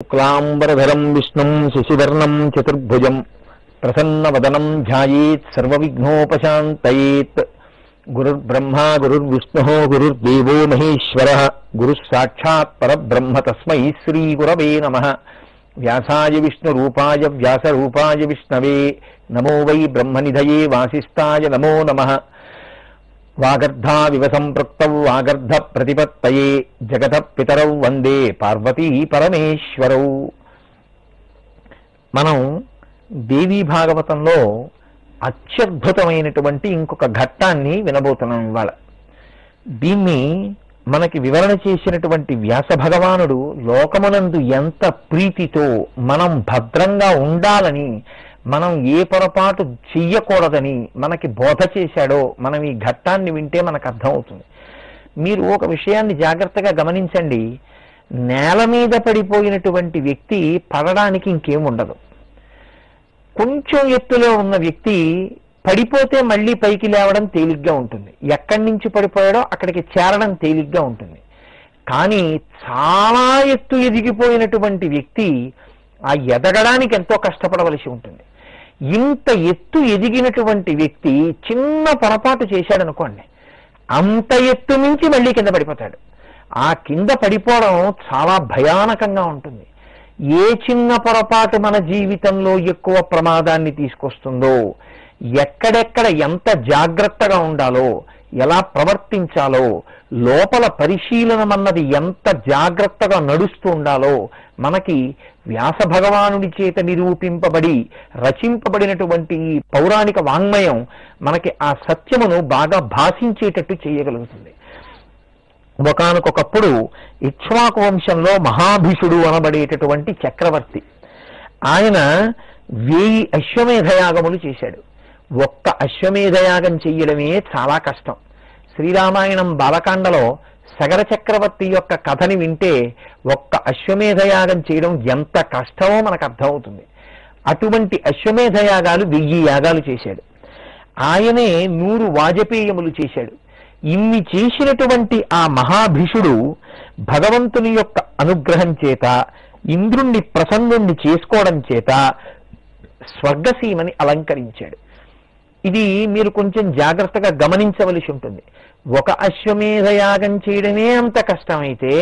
శుక్లాంబరధరం విష్ణుం శశివర్ణం చతుర్భుజం ప్రసన్నవదనం ధ్యాయేత్ సర్వవిఘ్నోపశాంతయేత్. గురుర్బ్రహ్మా గురుర్విష్ణుః గురుర్దేవో మహేశ్వరః గురుః సాక్షాత్ పరబ్రహ్మ తస్మై శ్రీ గురవే నమః. వ్యాసాయ విష్ణురూపాయ వ్యాసరూపాయ విష్ణవే నమో వై బ్రహ్మనిధయే వాసిష్ఠాయ నమో నమః. వాగర్ధావివ సంపృక్తౌ వాగర్ధ ప్రతిపత్తయే జగతః పితరౌ వందే పార్వతీ పరమేశ్వరౌ. మనం దేవీ భాగవతంలో అత్యద్భుతమైనటువంటి ఇంకొక ఘట్టాన్ని వినబోతున్నాం ఇవాళ. దీన్ని మనకి వివరణ చేసినటువంటి వ్యాస భగవానుడు లోకమునందు ఎంత ప్రీతితో మనం భద్రంగా ఉండాలని, మనం ఏ పొరపాటు చెయ్యకూడదని మనకి బోధ చేశాడో మనం ఈ ఘట్టాన్ని వింటే మనకు అర్థమవుతుంది. మీరు ఒక విషయాన్ని జాగ్రత్తగా గమనించండి. నేల మీద పడిపోయినటువంటి వ్యక్తి పడడానికి ఇంకేం ఉండదు. కొంచెం ఎత్తులో ఉన్న వ్యక్తి పడిపోతే మళ్ళీ పైకి లేవడం తేలిగ్గా ఉంటుంది. ఎక్కడి నుంచి పడిపోయాడో అక్కడికి చేరడం తేలిగ్గా ఉంటుంది. కానీ చాలా ఎత్తు ఎదిగిపోయినటువంటి వ్యక్తి ఆ ఎదగడానికి ఎంతో కష్టపడవలసి ఉంటుంది. ఇంత ఎత్తు ఎదిగినటువంటి వ్యక్తి చిన్న పొరపాటు చేశాడనుకోండి, అంత ఎత్తు నుంచి మళ్ళీ కింద పడిపోతాడు. ఆ కింద పడిపోవడం చాలా భయానకంగా ఉంటుంది. ఏ చిన్న పొరపాటు మన జీవితంలో ఎక్కువ ప్రమాదాన్ని తీసుకొస్తుందో, ఎక్కడెక్కడ ఎంత జాగ్రత్తగా ఉండాలో, ఎలా ప్రవర్తించాలో, లోపల పరిశీలనమన్నది ఎంత జాగ్రత్తగా నడుస్తూ ఉండాలో మనకి వ్యాస భగవానుడి చేత నిరూపింపబడి రచింపబడినటువంటి ఈ పౌరాణిక వాంగ్మయం మనకి ఆ సత్యమును బాగా భాషించేటట్టు చేయగలుగుతుంది. ఒకానొకప్పుడు ఇక్ష్వాకు వంశంలో మహాభీషుడు అనబడేటటువంటి చక్రవర్తి, ఆయన 1000 అశ్వమేధయాగములు చేశాడు. ఒక్క అశ్వమేధయాగం చెయ్యడమే చాలా కష్టం. శ్రీరామాయణం బాలకాండలో సగర చక్రవర్తి యొక్క కథని వింటే ఒక్క అశ్వమేధయాగం చేయడం ఎంత కష్టమో మనకు అర్థమవుతుంది. అటువంటి అశ్వమేధయాగాలు 1000 యాగాలు చేశాడు. ఆయనే 100 వాజపేయములు చేశాడు. ఇన్ని చేసినటువంటి ఆ మహాభీషుడు భగవంతుని యొక్క అనుగ్రహం చేత, ఇంద్రుణ్ణి ప్రసన్నుణ్ణి చేసుకోవడం చేత స్వర్గసీమని అలంకరించాడు. ఇది మీరు కొంచెం జాగ్రత్తగా గమనించవలసి ఉంటుంది. ఒక అశ్వమేధయాగం చేయడమే అంత కష్టమైతే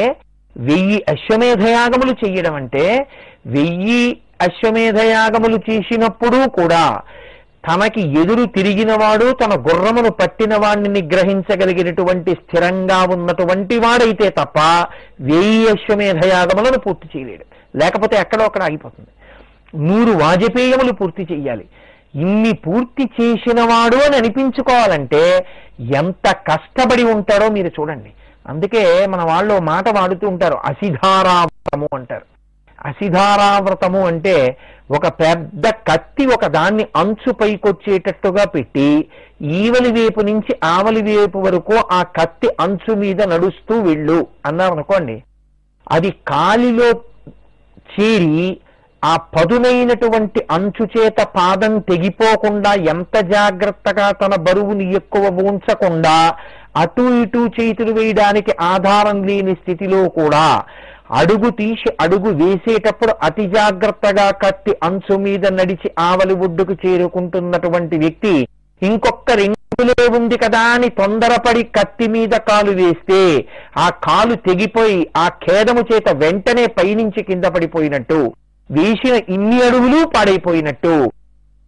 1000 అశ్వమేధయాగములు చెయ్యడం అంటే, 1000 అశ్వమేధయాగములు చేసినప్పుడు కూడా తనకి ఎదురు తిరిగినవాడు, తన గుర్రమును పట్టిన వాడిని నిగ్రహించగలిగినటువంటి స్థిరంగా ఉన్నటువంటి వాడైతే తప్ప 1000 అశ్వమేధయాగములను పూర్తి చేయలేడు. లేకపోతే ఎక్కడో అక్కడ ఆగిపోతుంది. 100 వాజపేయములు పూర్తి చెయ్యాలి. ఇన్ని పూర్తి చేసినవాడు అని అనిపించుకోవాలంటే ఎంత కష్టపడి ఉంటాడో మీరు చూడండి. అందుకే మన వాళ్ళు మాట వాడుతూ ఉంటారు, అసిధారావ్రతము అంటారు. అసిధారావ్రతము అంటే ఒక పెద్ద కత్తి ఒక దాన్ని అంచు పైకొచ్చేటట్టుగా పెట్టి ఈవలి వైపు నుంచి ఆవలి వైపు వరకు ఆ కత్తి అంచు మీద నడుస్తూ వెళ్ళు అన్నారనుకోండి, అది కాలిలో చేరి ఆ పదునైనటువంటి అంచు చేత పాదం తెగిపోకుండా ఎంత జాగ్రత్తగా తన బరువుని ఎక్కువ ఉంచకుండా అటు ఇటు చేతులు వేయడానికి ఆధారం లేని స్థితిలో కూడా అడుగు తీసి అడుగు వేసేటప్పుడు అతి జాగ్రత్తగా కత్తి అంచు మీద నడిచి ఆవలి ఒడ్డుకు చేరుకుంటున్నటువంటి వ్యక్తి ఇంకొక 2 కిలోలే ఉంది కదా అని తొందరపడి కత్తి మీద కాలు వేస్తే ఆ కాలు తెగిపోయి ఆ ఖేదము చేత వెంటనే పైనుంచి కింద పడిపోయినట్టు, వేసిన ఇన్ని అడుగులు పాడైపోయినట్టు,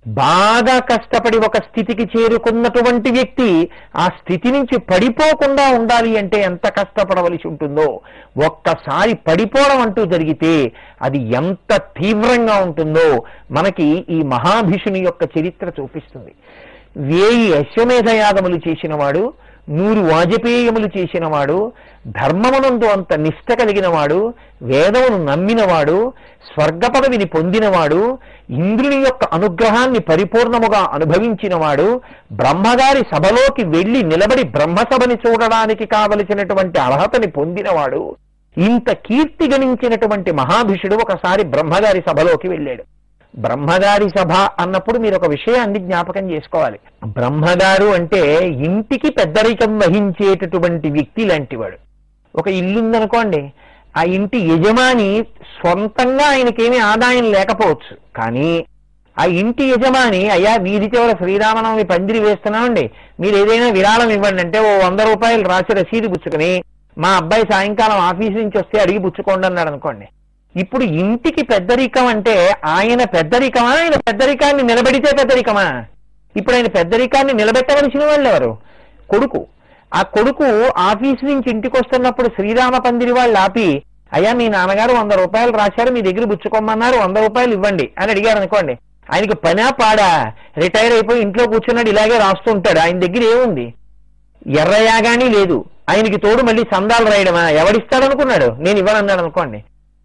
బాగా కష్టపడి ఒక స్థితికి చేరుకున్నటువంటి వ్యక్తి ఆ స్థితి నుంచి పడిపోకుండా ఉండాలి అంటే ఎంత కష్టపడవలసి ఉంటుందో, ఒక్కసారి పడిపోవడం అంటూ జరిగితే అది ఎంత తీవ్రంగా ఉంటుందో మనకి ఈ మహాభీషుని యొక్క చరిత్ర చూపిస్తుంది. 1000 అశ్వమేధయాగములు చేసినవాడు, 100 వాజపేయములు చేసినవాడు, ధర్మమునందు అంత నిష్ట కలిగినవాడు, వేదమును నమ్మినవాడు, స్వర్గ పదవిని పొందినవాడు, ఇంద్రుని యొక్క అనుగ్రహాన్ని పరిపూర్ణముగా అనుభవించినవాడు, బ్రహ్మగారి సభలోకి వెళ్లి నిలబడి బ్రహ్మసభని చూడడానికి కావలసినటువంటి అర్హతని పొందినవాడు, ఇంత కీర్తి గణించినటువంటి మహాభీషుడు ఒకసారి బ్రహ్మగారి సభలోకి వెళ్ళాడు. బ్రహ్మగారి సభ అన్నప్పుడు మీరు ఒక విషయాన్ని జ్ఞాపకం చేసుకోవాలి. బ్రహ్మగారు అంటే ఇంటికి పెద్దరికం వహించేటటువంటి వ్యక్తి లాంటివాడు. ఒక ఇల్లు ఉందనుకోండి, ఆ ఇంటి యజమాని సొంతంగా ఆయనకేమీ ఆదాయం లేకపోవచ్చు, కానీ ఆ ఇంటి యజమాని అయ్యా వీధి చివర శ్రీరామనవమి పందిరి వేస్తున్నామండి, మీరు ఏదైనా విరాళం ఇవ్వండి అంటే ఓ 100 రూపాయలు రాసి రసీదు పుచ్చుకుని మా అబ్బాయి సాయంకాలం ఆఫీస్ నుంచి వస్తే అడిగి పుచ్చుకోండి అన్నాడు అనుకోండి. ఇప్పుడు ఇంటికి పెద్దరికం అంటే ఆయన పెద్దరికమా, ఆయన పెద్దరికాన్ని నిలబెడితే పెద్దరికమా? ఇప్పుడు ఆయన పెద్దరికాన్ని నిలబెట్టవలసిన వాళ్ళు ఎవరు? కొడుకు. ఆ కొడుకు ఆఫీస్ నుంచి ఇంటికి వస్తున్నప్పుడు శ్రీరామ పందిరి వాళ్ళు ఆపి అయ్యా మీ నాన్నగారు 100 రూపాయలు రాశారు, మీ దగ్గర పుచ్చుకోమన్నారు, 100 రూపాయలు ఇవ్వండి అని అడిగారు అనుకోండి. ఆయనకి పనా పాడా? రిటైర్ అయిపోయి ఇంట్లో కూర్చున్నాడు, ఇలాగే రాస్తూ ఉంటాడు. ఆయన దగ్గర ఏముంది? ఎర్రయాగాని లేదు. ఆయనకి తోడు మళ్ళీ సందాలు రాయడమా? ఎవడిస్తాడనుకున్నాడు? నేను ఇవ్వనన్నాడు అనుకోండి.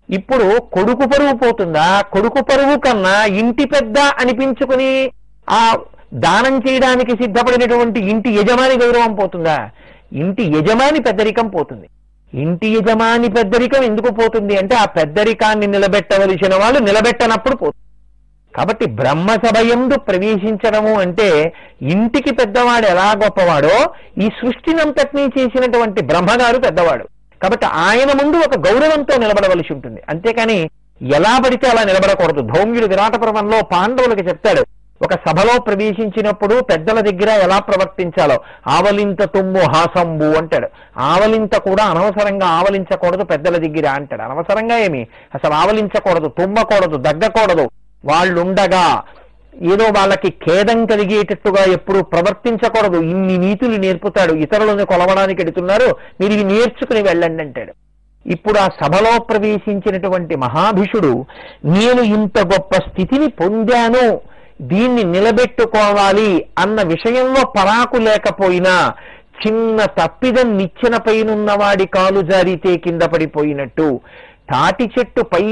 ఇప్పుడు కొడుకు పరువు పోతుందా? కొడుకు పరువు కన్నా ఇంటి పెద్ద అనిపించుకుని ఆ దానం చేయడానికి సిద్ధపడినటువంటి ఇంటి యజమాని గౌరవం పోతుందా? ఇంటి యజమాని పెద్దరికం పోతుంది. ఇంటి యజమాని పెద్దరికం ఎందుకు పోతుంది అంటే ఆ పెద్దరికాన్ని నిలబెట్టవలసిన వాళ్ళు నిలబెట్టనప్పుడు పోతుంది. కాబట్టి బ్రహ్మసభయందు ప్రవేశించడము అంటే ఇంటికి పెద్దవాడు ఎలా గొప్పవాడో ఈ సృష్టినంతటినీ చేసినటువంటి బ్రహ్మగారు పెద్దవాడు. కాబట్టి ఆయన ముందు ఒక గౌరవంతో నిలబడవలసి ఉంటుంది, అంతేకాని ఎలా పడితే అలా నిలబడకూడదు. ధౌమ్యుడు విరాట పర్వంలో పాండవులకు చెప్తాడు, ఒక సభలో ప్రవేశించినప్పుడు పెద్దల దగ్గర ఎలా ప్రవర్తించాలో. ఆవలింత తుమ్ము హాసంబు అంటాడు. ఆవలింత కూడా అనవసరంగా ఆవలించకూడదు పెద్దల దగ్గర అంటాడు. అనవసరంగా ఏమి అసలు ఆవలించకూడదు, తుమ్మకూడదు, దగ్గకూడదు. వాళ్ళుండగా ఏదో వాళ్ళకి ఖేదం కలిగేటట్టుగా ఎప్పుడు ప్రవర్తించకూడదు. ఇన్ని నీతులు నేర్పుతాడు. ఇతరులను కొలవడానికి ఎడుతున్నారు, మీరు ఇవి నేర్చుకుని వెళ్ళండి అంటాడు. ఇప్పుడు ఆ సభలో ప్రవేశించినటువంటి మహాభిషుడు నేను ఇంత గొప్ప స్థితిని పొందాను, దీన్ని నిలబెట్టుకోవాలి అన్న విషయంలో పరాకు లేకపోయినా చిన్న తప్పిదం నిచ్చెన పైనున్న వాడి కాలు జారితే కింద పడిపోయినట్టు, తాటి చెట్టు పై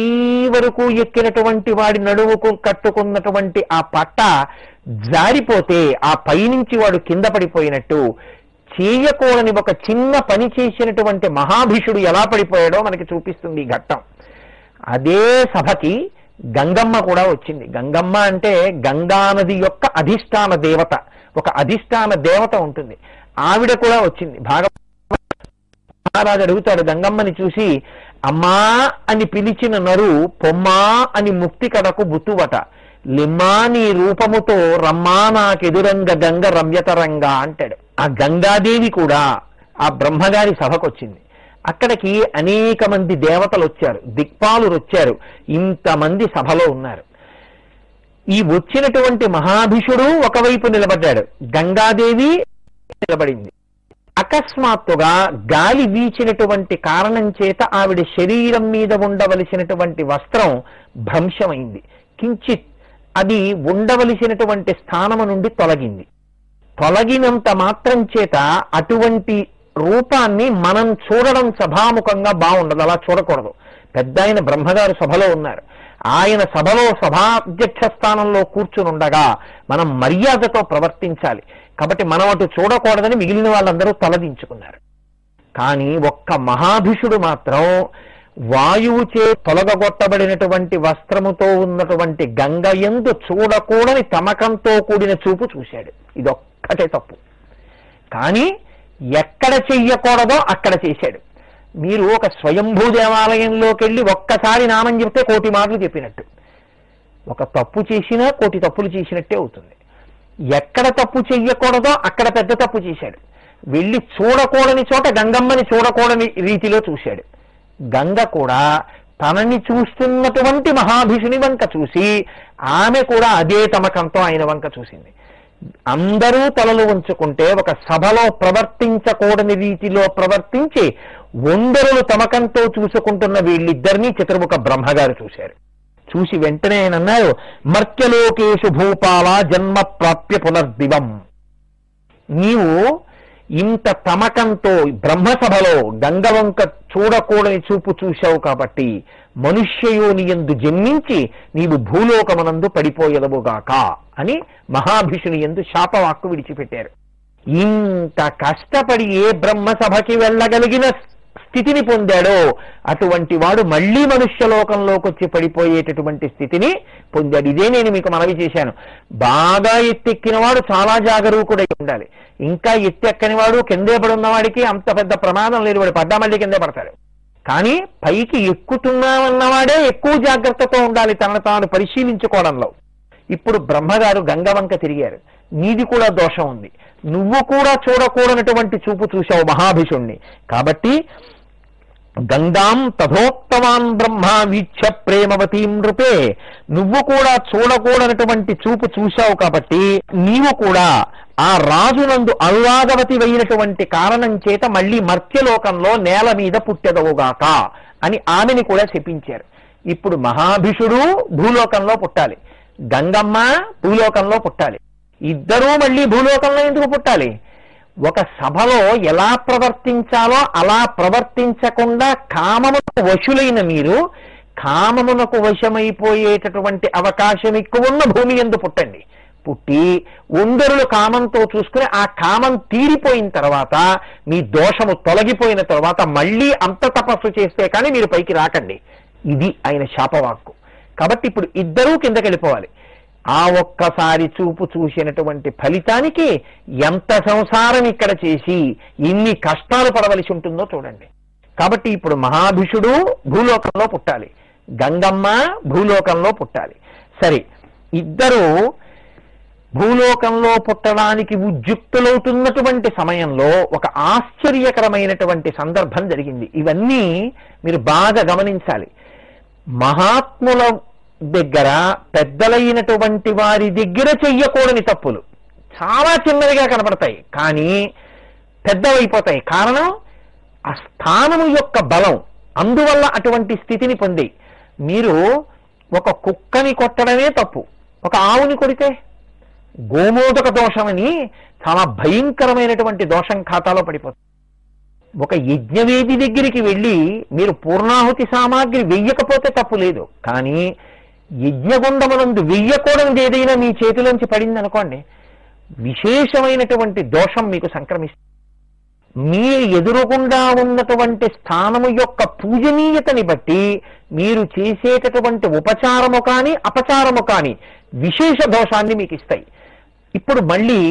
వరకు ఎక్కినటువంటి వాడి నడువుకు కట్టుకున్నటువంటి ఆ పట్ట జారిపోతే ఆ పైనుంచి వాడు కింద పడిపోయినట్టు, చేయకూడని ఒక చిన్న పని చేసినటువంటి మహాభిషుడు ఎలా పడిపోయాడో మనకి చూపిస్తుంది ఈ ఘట్టం. అదే సభకి గంగమ్మ కూడా వచ్చింది. గంగమ్మ అంటే గంగానది యొక్క అధిష్టాన దేవత. ఒక అధిష్టాన దేవత ఉంటుంది, ఆవిడ కూడా వచ్చింది. మహారాజు అడుగుతాడు గంగమ్మని చూసి, అమ్మా అని పిలిచిన నరు పొమ్మా అని ముక్తి కడకు బుతువట, లిమ్మా నీ రూపముతో రమ్మా నాకెదురంగ గంగ రమ్యతరంగా అంటాడు. ఆ గంగాదేవి కూడా ఆ బ్రహ్మగారి సభకు వచ్చింది. అక్కడికి అనేక మంది దేవతలు వచ్చారు, దిక్పాలురు వచ్చారు, ఇంతమంది సభలో ఉన్నారు. ఈ వచ్చినటువంటి మహాభిషుడు ఒకవైపు నిలబడ్డాడు, గంగాదేవి నిలబడింది. అకస్మాత్తుగా గాలి వీచినటువంటి కారణం చేత ఆవిడ శరీరం మీద ఉండవలసినటువంటి వస్త్రం భ్రంశమైంది. కించిత్ అది ఉండవలసినటువంటి స్థానము నుండి తొలగింది. తొలగినంత మాత్రం చేత అటువంటి రూపాన్ని మనం చూడడం సభాముఖంగా బాగుండదు, అలా చూడకూడదు. పెద్ద ఆయన బ్రహ్మగారు సభలో ఉన్నారు, ఆయన సభలో సభాధ్యక్ష స్థానంలో కూర్చునుండగా మనం మర్యాదతో ప్రవర్తించాలి. కాబట్టి మనం అటు చూడకూడదని మిగిలిన వాళ్ళందరూ తలదించుకున్నారు. కానీ ఒక్క మహాభిషుడు మాత్రం వాయువుచే తొలగొట్టబడినటువంటి వస్త్రముతో ఉన్నటువంటి గంగ యందు చూడకూడని తమకంతో కూడిన చూపు చూశాడు. ఇదొక్కటే తప్పు. కానీ ఎక్కడ చెయ్యకూడదో అక్కడ చేశాడు. మీరు ఒక స్వయంభూ దేవాలయంలోకి వెళ్ళి ఒక్కసారి నామం చెప్తే 1,000 మాటలు చెప్పినట్టు. ఒక తప్పు చేసినా 1,000 తప్పులు చేసినట్టే అవుతుంది. ఎక్కడ తప్పు చెయ్యకూడదో అక్కడ పెద్ద తప్పు చేశాడు. వెళ్ళి చూడకూడని చోట గంగమ్మని చూడకూడని రీతిలో చూశాడు. గంగ కూడా తనని చూస్తున్నటువంటి మహాభిషుని వంక చూసి ఆమె కూడా అదే తమకంతో ఆయన వంక చూసింది. అందరూ తలలు ఉంచుకుంటే ఒక సభలో ప్రవర్తించకూడని రీతిలో ప్రవర్తించి వందరులు తమకంతో చూసుకుంటున్న వీళ్ళిద్దరినీ చతుర్ముఖ బ్రహ్మగారు చూశారు. చూసి వెంటనే ఆయన అన్నారు, మర్త్యలోకేషు భూపాల జన్మ ప్రాప్య పునర్దివం. నీవు ఇంత తమకంతో బ్రహ్మసభలో గంగవంక చూడకూడని చూపు చూశావు కాబట్టి మనుష్యయోని యందు జన్మించి నీవు భూలోకమునందు పడిపోయదవుగాక అని మహాభిషుని యందు శాపవాక్కు విడిచిపెట్టారు. ఇంత కష్టపడి ఏ బ్రహ్మసభకి వెళ్ళగలిగిన స్థితిని పొందాడో అటువంటి వాడు మళ్లీ మనుష్యలోకంలోకి వచ్చి పడిపోయేటటువంటి స్థితిని పొందాడు. ఇదే నేను మీకు మనవి చేశాను. బాగా ఎత్తెక్కిన వాడు చాలా జాగరూకుడై ఉండాలి. ఇంకా ఎత్తెక్కని వాడు కిందే పడి ఉన్నవాడికి అంత పెద్ద ప్రమాదం లేదు, వాడు పడ్డా మళ్ళీ కిందే పడతాడు. కానీ పైకి ఎక్కుతున్నామన్నవాడే ఎక్కువ జాగ్రత్తతో ఉండాలి తనను తాను పరిశీలించుకోవడంలో. ఇప్పుడు బ్రహ్మగారు గంగవంక తిరిగారు, నీది కూడా దోషం ఉంది, నువ్వు కూడా చూడకూడనటువంటి చూపు చూశావు మహాభిషుణ్ణి, కాబట్టి గంగాం తథోక్తవాన్ బ్రహ్మ వీక్ష ప్రేమవతీం నృపే, నువ్వు కూడా చూడకూడనటువంటి చూపు చూశావు కాబట్టి నీవు కూడా ఆ రాజునందు అనురాగవతి అయినటువంటి కారణం చేత మళ్ళీ మర్త్యలోకంలో నేల మీద పుట్టెదవుగాక అని ఆమెని కూడా శపించారు. ఇప్పుడు మహాభిషుడు భూలోకంలో పుట్టాలి, గంగమ్మ భూలోకంలో పుట్టాలి, ఇద్దరూ మళ్ళీ భూలోకంలో ఎందుకు పుట్టాలి? ఒక సభలో ఎలా ప్రవర్తించాలో అలా ప్రవర్తించకుండా కామమునకు వశులైన మీరు కామమునకు వశమైపోయేటటువంటి అవకాశం ఎక్కువ ఉన్న భూమి యందు పుట్టండి. పుట్టి ఒందరులు కామంతో చూసుకుని ఆ కామం తీరిపోయిన తర్వాత మీ దోషము తొలగిపోయిన తర్వాత మళ్ళీ అంత తపస్సు చేస్తే కానీ మీరు పైకి రాకండి. ఇది ఆయన శాపవాక్కు. కాబట్టి ఇప్పుడు ఇద్దరూ కిందకి వెళ్ళిపోవాలి. ఆ ఒక్కసారి చూపు చూసినటువంటి ఫలితానికి ఎంత సంసారం ఇక్కడ చేసి ఇన్ని కష్టాలు పడవలసి ఉంటుందో చూడండి. కాబట్టి ఇప్పుడు మహాభిషుడు భూలోకంలో పుట్టాలి, గంగమ్మ భూలోకంలో పుట్టాలి. సరే, ఇద్దరు భూలోకంలో పుట్టడానికి ఉద్యుక్తులవుతున్నటువంటి సమయంలో ఒక ఆశ్చర్యకరమైనటువంటి సందర్భం జరిగింది. ఇవన్నీ మీరు బాగా గమనించాలి. మహాత్ముల దగ్గర, పెద్దలైనటువంటి వారి దగ్గర చెయ్యకూడని తప్పులు చాలా చిన్నవిగా కనపడతాయి, కానీ పెద్దవైపోతాయి. కారణం ఆ స్థానము యొక్క బలం, అందువల్ల అటువంటి స్థితిని పొంది. మీరు ఒక కుక్కని కొట్టడమే తప్పు, ఒక ఆవుని కొడితే గోమోదక దోషమని చాలా భయంకరమైనటువంటి దోషం ఖాతాలో పడిపోతుంది. ఒక యజ్ఞవేది దగ్గరికి వెళ్ళి మీరు పూర్ణాహుతి సామాగ్రి వెయ్యకపోతే తప్పు లేదు, కానీ యజ్ఞగుండమునందు వెయ్యకూడనిది ఏదైనా మీ చేతిలోంచి పడింది అనుకోండి, విశేషమైనటువంటి దోషం మీకు సంక్రమిస్తుంది. మీ ఎదురుగుండా ఉన్నటువంటి స్థానము యొక్క పూజనీయతని బట్టి మీరు చేసేటటువంటి ఉపచారము కానీ అపచారము కానీ విశేష దోషాన్ని మీకు ఇస్తాయి. ఇప్పుడు మళ్ళీ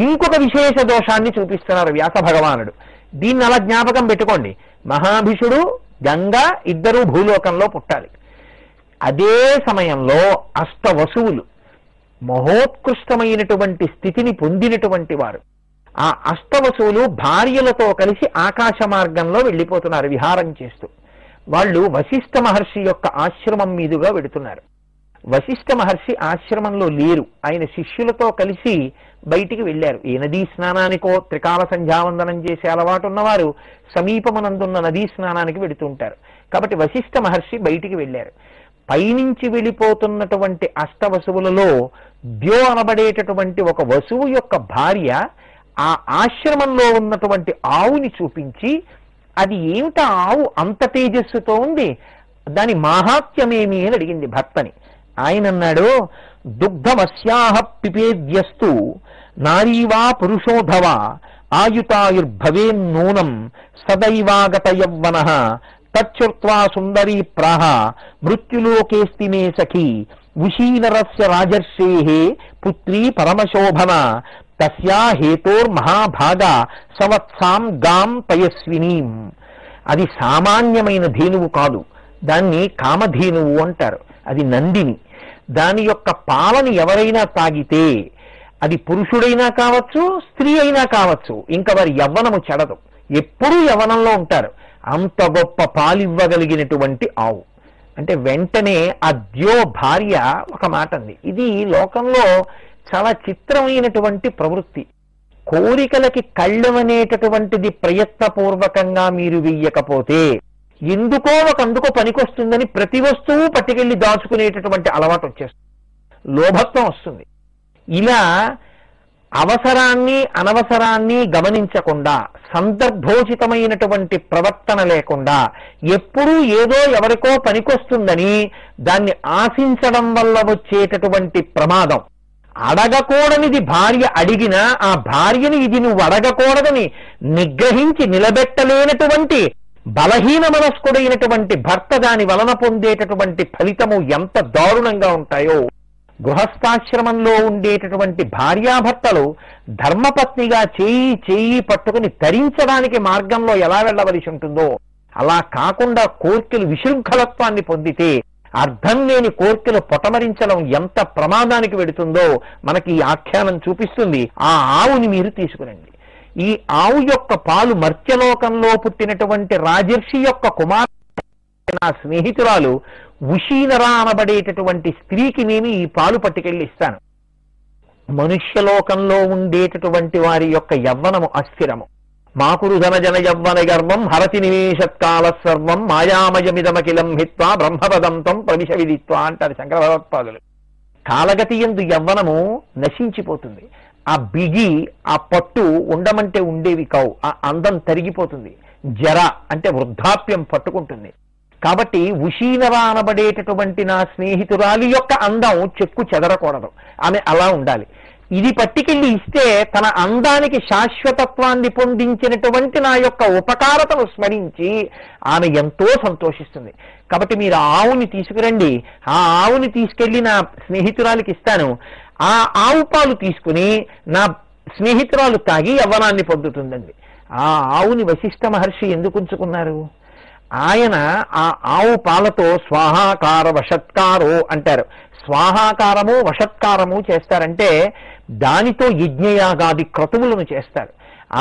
ఇంకొక విశేష దోషాన్ని చూపిస్తున్నారు వ్యాస భగవానుడు. దీన్ని అలా జ్ఞాపకం పెట్టుకోండి. మహాభిషుడు గంగా ఇద్దరూ భూలోకంలో పుట్టాలి. అదే సమయంలో అష్టవసువులు మహోత్కృష్టమైనటువంటి స్థితిని పొందినటువంటి వారు. ఆ అష్టవసువులు భార్యలతో కలిసి ఆకాశ మార్గంలో వెళ్ళిపోతున్నారు విహారం చేస్తూ. వాళ్ళు వశిష్ఠ మహర్షి యొక్క ఆశ్రమం మీదుగా వెడుతున్నారు. వశిష్ఠ మహర్షి ఆశ్రమంలో లేరు, ఆయన శిష్యులతో కలిసి బయటికి వెళ్ళారు. ఏ నదీ స్నానానికో త్రికాల సంధ్యావందనం చేసే అలవాటు ఉన్నవారు సమీపమునందున్న నదీ స్నానానికి వెడుతూ ఉంటారు. కాబట్టి వశిష్ఠ మహర్షి బయటికి వెళ్ళారు. పైనుంచి వెళ్ళిపోతున్నటువంటి అష్టవసువులలో ద్యో అనబడేటటువంటి ఒక వసువు యొక్క భార్య ఆ ఆశ్రమంలో ఉన్నటువంటి ఆవుని చూపించి, అది ఏమిటా ఆవు అంత తేజస్సుతో ఉంది, దాని మాహాత్మ్యమేమి అని అడిగింది భర్తని. ఆయన అన్నాడు, దుగ్ధమస్యాహ పిపేద్యస్తు నారీవా పురుషోధవా ఆయుతాయుర్భవేం నూనం సదైవాగత యవ్వనః తచ్చుత్వా సుందరీ ప్రాహ మృత్యులోకేస్తి మే సఖీ ఉషీనరస్య రాజర్షేః పుత్రీ పరమశోభన తస్యా హేతోర్మహాభాగా సవత్సాం గాం పయస్వినీం. అది సామాన్యమైన ధేనువు కాదు, దాన్ని కామధేనువు అంటారు. అది నందిని. దాని యొక్క పాలని ఎవరైనా తాగితే అది పురుషుడైనా కావచ్చు, స్త్రీ అయినా కావచ్చు, ఇంకా వారి యవ్వనము చెడదు, ఎప్పుడూ యవ్వనంలో ఉంటారు. అంత గొప్ప పాలివ్వగలిగినటువంటి ఆవు. అంటే వెంటనే ఆ ద్యో భార్య ఒక మాట అంది. ఇది లోకంలో చాలా చిత్రమైనటువంటి ప్రవృత్తి. కోరికలకి కళ్ళమనేటటువంటిది ప్రయత్నపూర్వకంగా మీరు వెయ్యకపోతే ఎందుకో ఒకందుకో పనికొస్తుందని ప్రతి వస్తువు పట్టుకెళ్ళి దాచుకునేటటువంటి అలవాటు వచ్చేస్తుంది, లోభత్వం వస్తుంది. ఇలా అవసరాన్ని అనవసరాన్ని గమనించకుండా, సందర్భోచితమైనటువంటి ప్రవర్తన లేకుండా, ఎప్పుడూ ఏదో ఎవరికో పనికొస్తుందని దాన్ని ఆశించడం వల్ల వచ్చేటటువంటి ప్రమాదం. అడగకూడనిది భార్య అడిగినా ఆ భార్యని ఇది నువ్వు అడగకూడదని నిగ్రహించి నిలబెట్టలేనటువంటి బలహీన మనస్కుడైనటువంటి భర్త దాని వలన పొందేటటువంటి ఫలితము ఎంత దారుణంగా ఉంటాయో. గృహస్థాశ్రమంలో ఉండేటటువంటి భార్యాభర్తలు ధర్మపత్నిగా చేయి పట్టుకుని తరించడానికి మార్గంలో ఎలా వెళ్ళవలసి ఉంటుందో అలా కాకుండా కోర్కెలు విశృంఖలత్వాన్ని పొందితే అర్థం లేని కోర్కెలు పొటమరించడం ఎంత ప్రమాదానికి వెడుతుందో మనకి ఈ ఆఖ్యానం చూపిస్తుంది. ఆ ఆవుని మీరు తీసుకురండి. ఈ ఆవు యొక్క పాలు మర్త్యలోకంలో పుట్టినటువంటి రాజర్షి యొక్క కుమార్తె నా స్నేహితురాలు ఉషీనరా అనబడేటటువంటి స్త్రీకి నేను ఈ పాలు పట్టుకెళ్ళి ఇస్తాను. మనుష్యలోకంలో ఉండేటటువంటి వారి యొక్క యవ్వనము అస్థిరము. మాకురు ధనజన యవ్వన గర్వం హరతి నివేశత్కాల సర్వం మాయామయమిదమఖిలం హిత్వా బ్రహ్మపదంతం ప్రవిశ విదిత్వా అంటారు శంకర భగవత్పాదులు. కాలగతి యందు యవ్వనము నశించిపోతుంది. ఆ బిగి ఆ పట్టు ఉండమంటే ఉండేవి కావు. ఆ అందం తరిగిపోతుంది. జర అంటే వృద్ధాప్యం పట్టుకుంటుంది. కాబట్టి ఉషీనరా అనబడేటటువంటి నా స్నేహితురాలి యొక్క అందం చెక్కు చెదరకూడదు. ఆమె అలా ఉండాలి. ఇది పట్టుకెళ్ళి ఇస్తే తన అందానికి శాశ్వతత్వాన్ని పొందించినటువంటి నా యొక్క ఉపకారతను స్మరించి ఆమె ఎంతో సంతోషిస్తుంది. కాబట్టి మీరు ఆవుని తీసుకురండి. ఆ ఆవుని తీసుకెళ్లి నా స్నేహితురాలికి ఇస్తాను. ఆ ఆవు పాలు తీసుకుని నా స్నేహితురాలు తాగి యవ్వనాన్ని పొందుతుందండి. ఆ ఆవుని వశిష్ఠ మహర్షి ఎందుకు ఉంచుకున్నారు? ఆయన ఆ ఆవు పాలతో స్వాహాకార వషత్కారో అంటారు. స్వాహాకారము వషత్కారము చేస్తారంటే దానితో యజ్ఞయాగాది క్రతువులను చేస్తారు.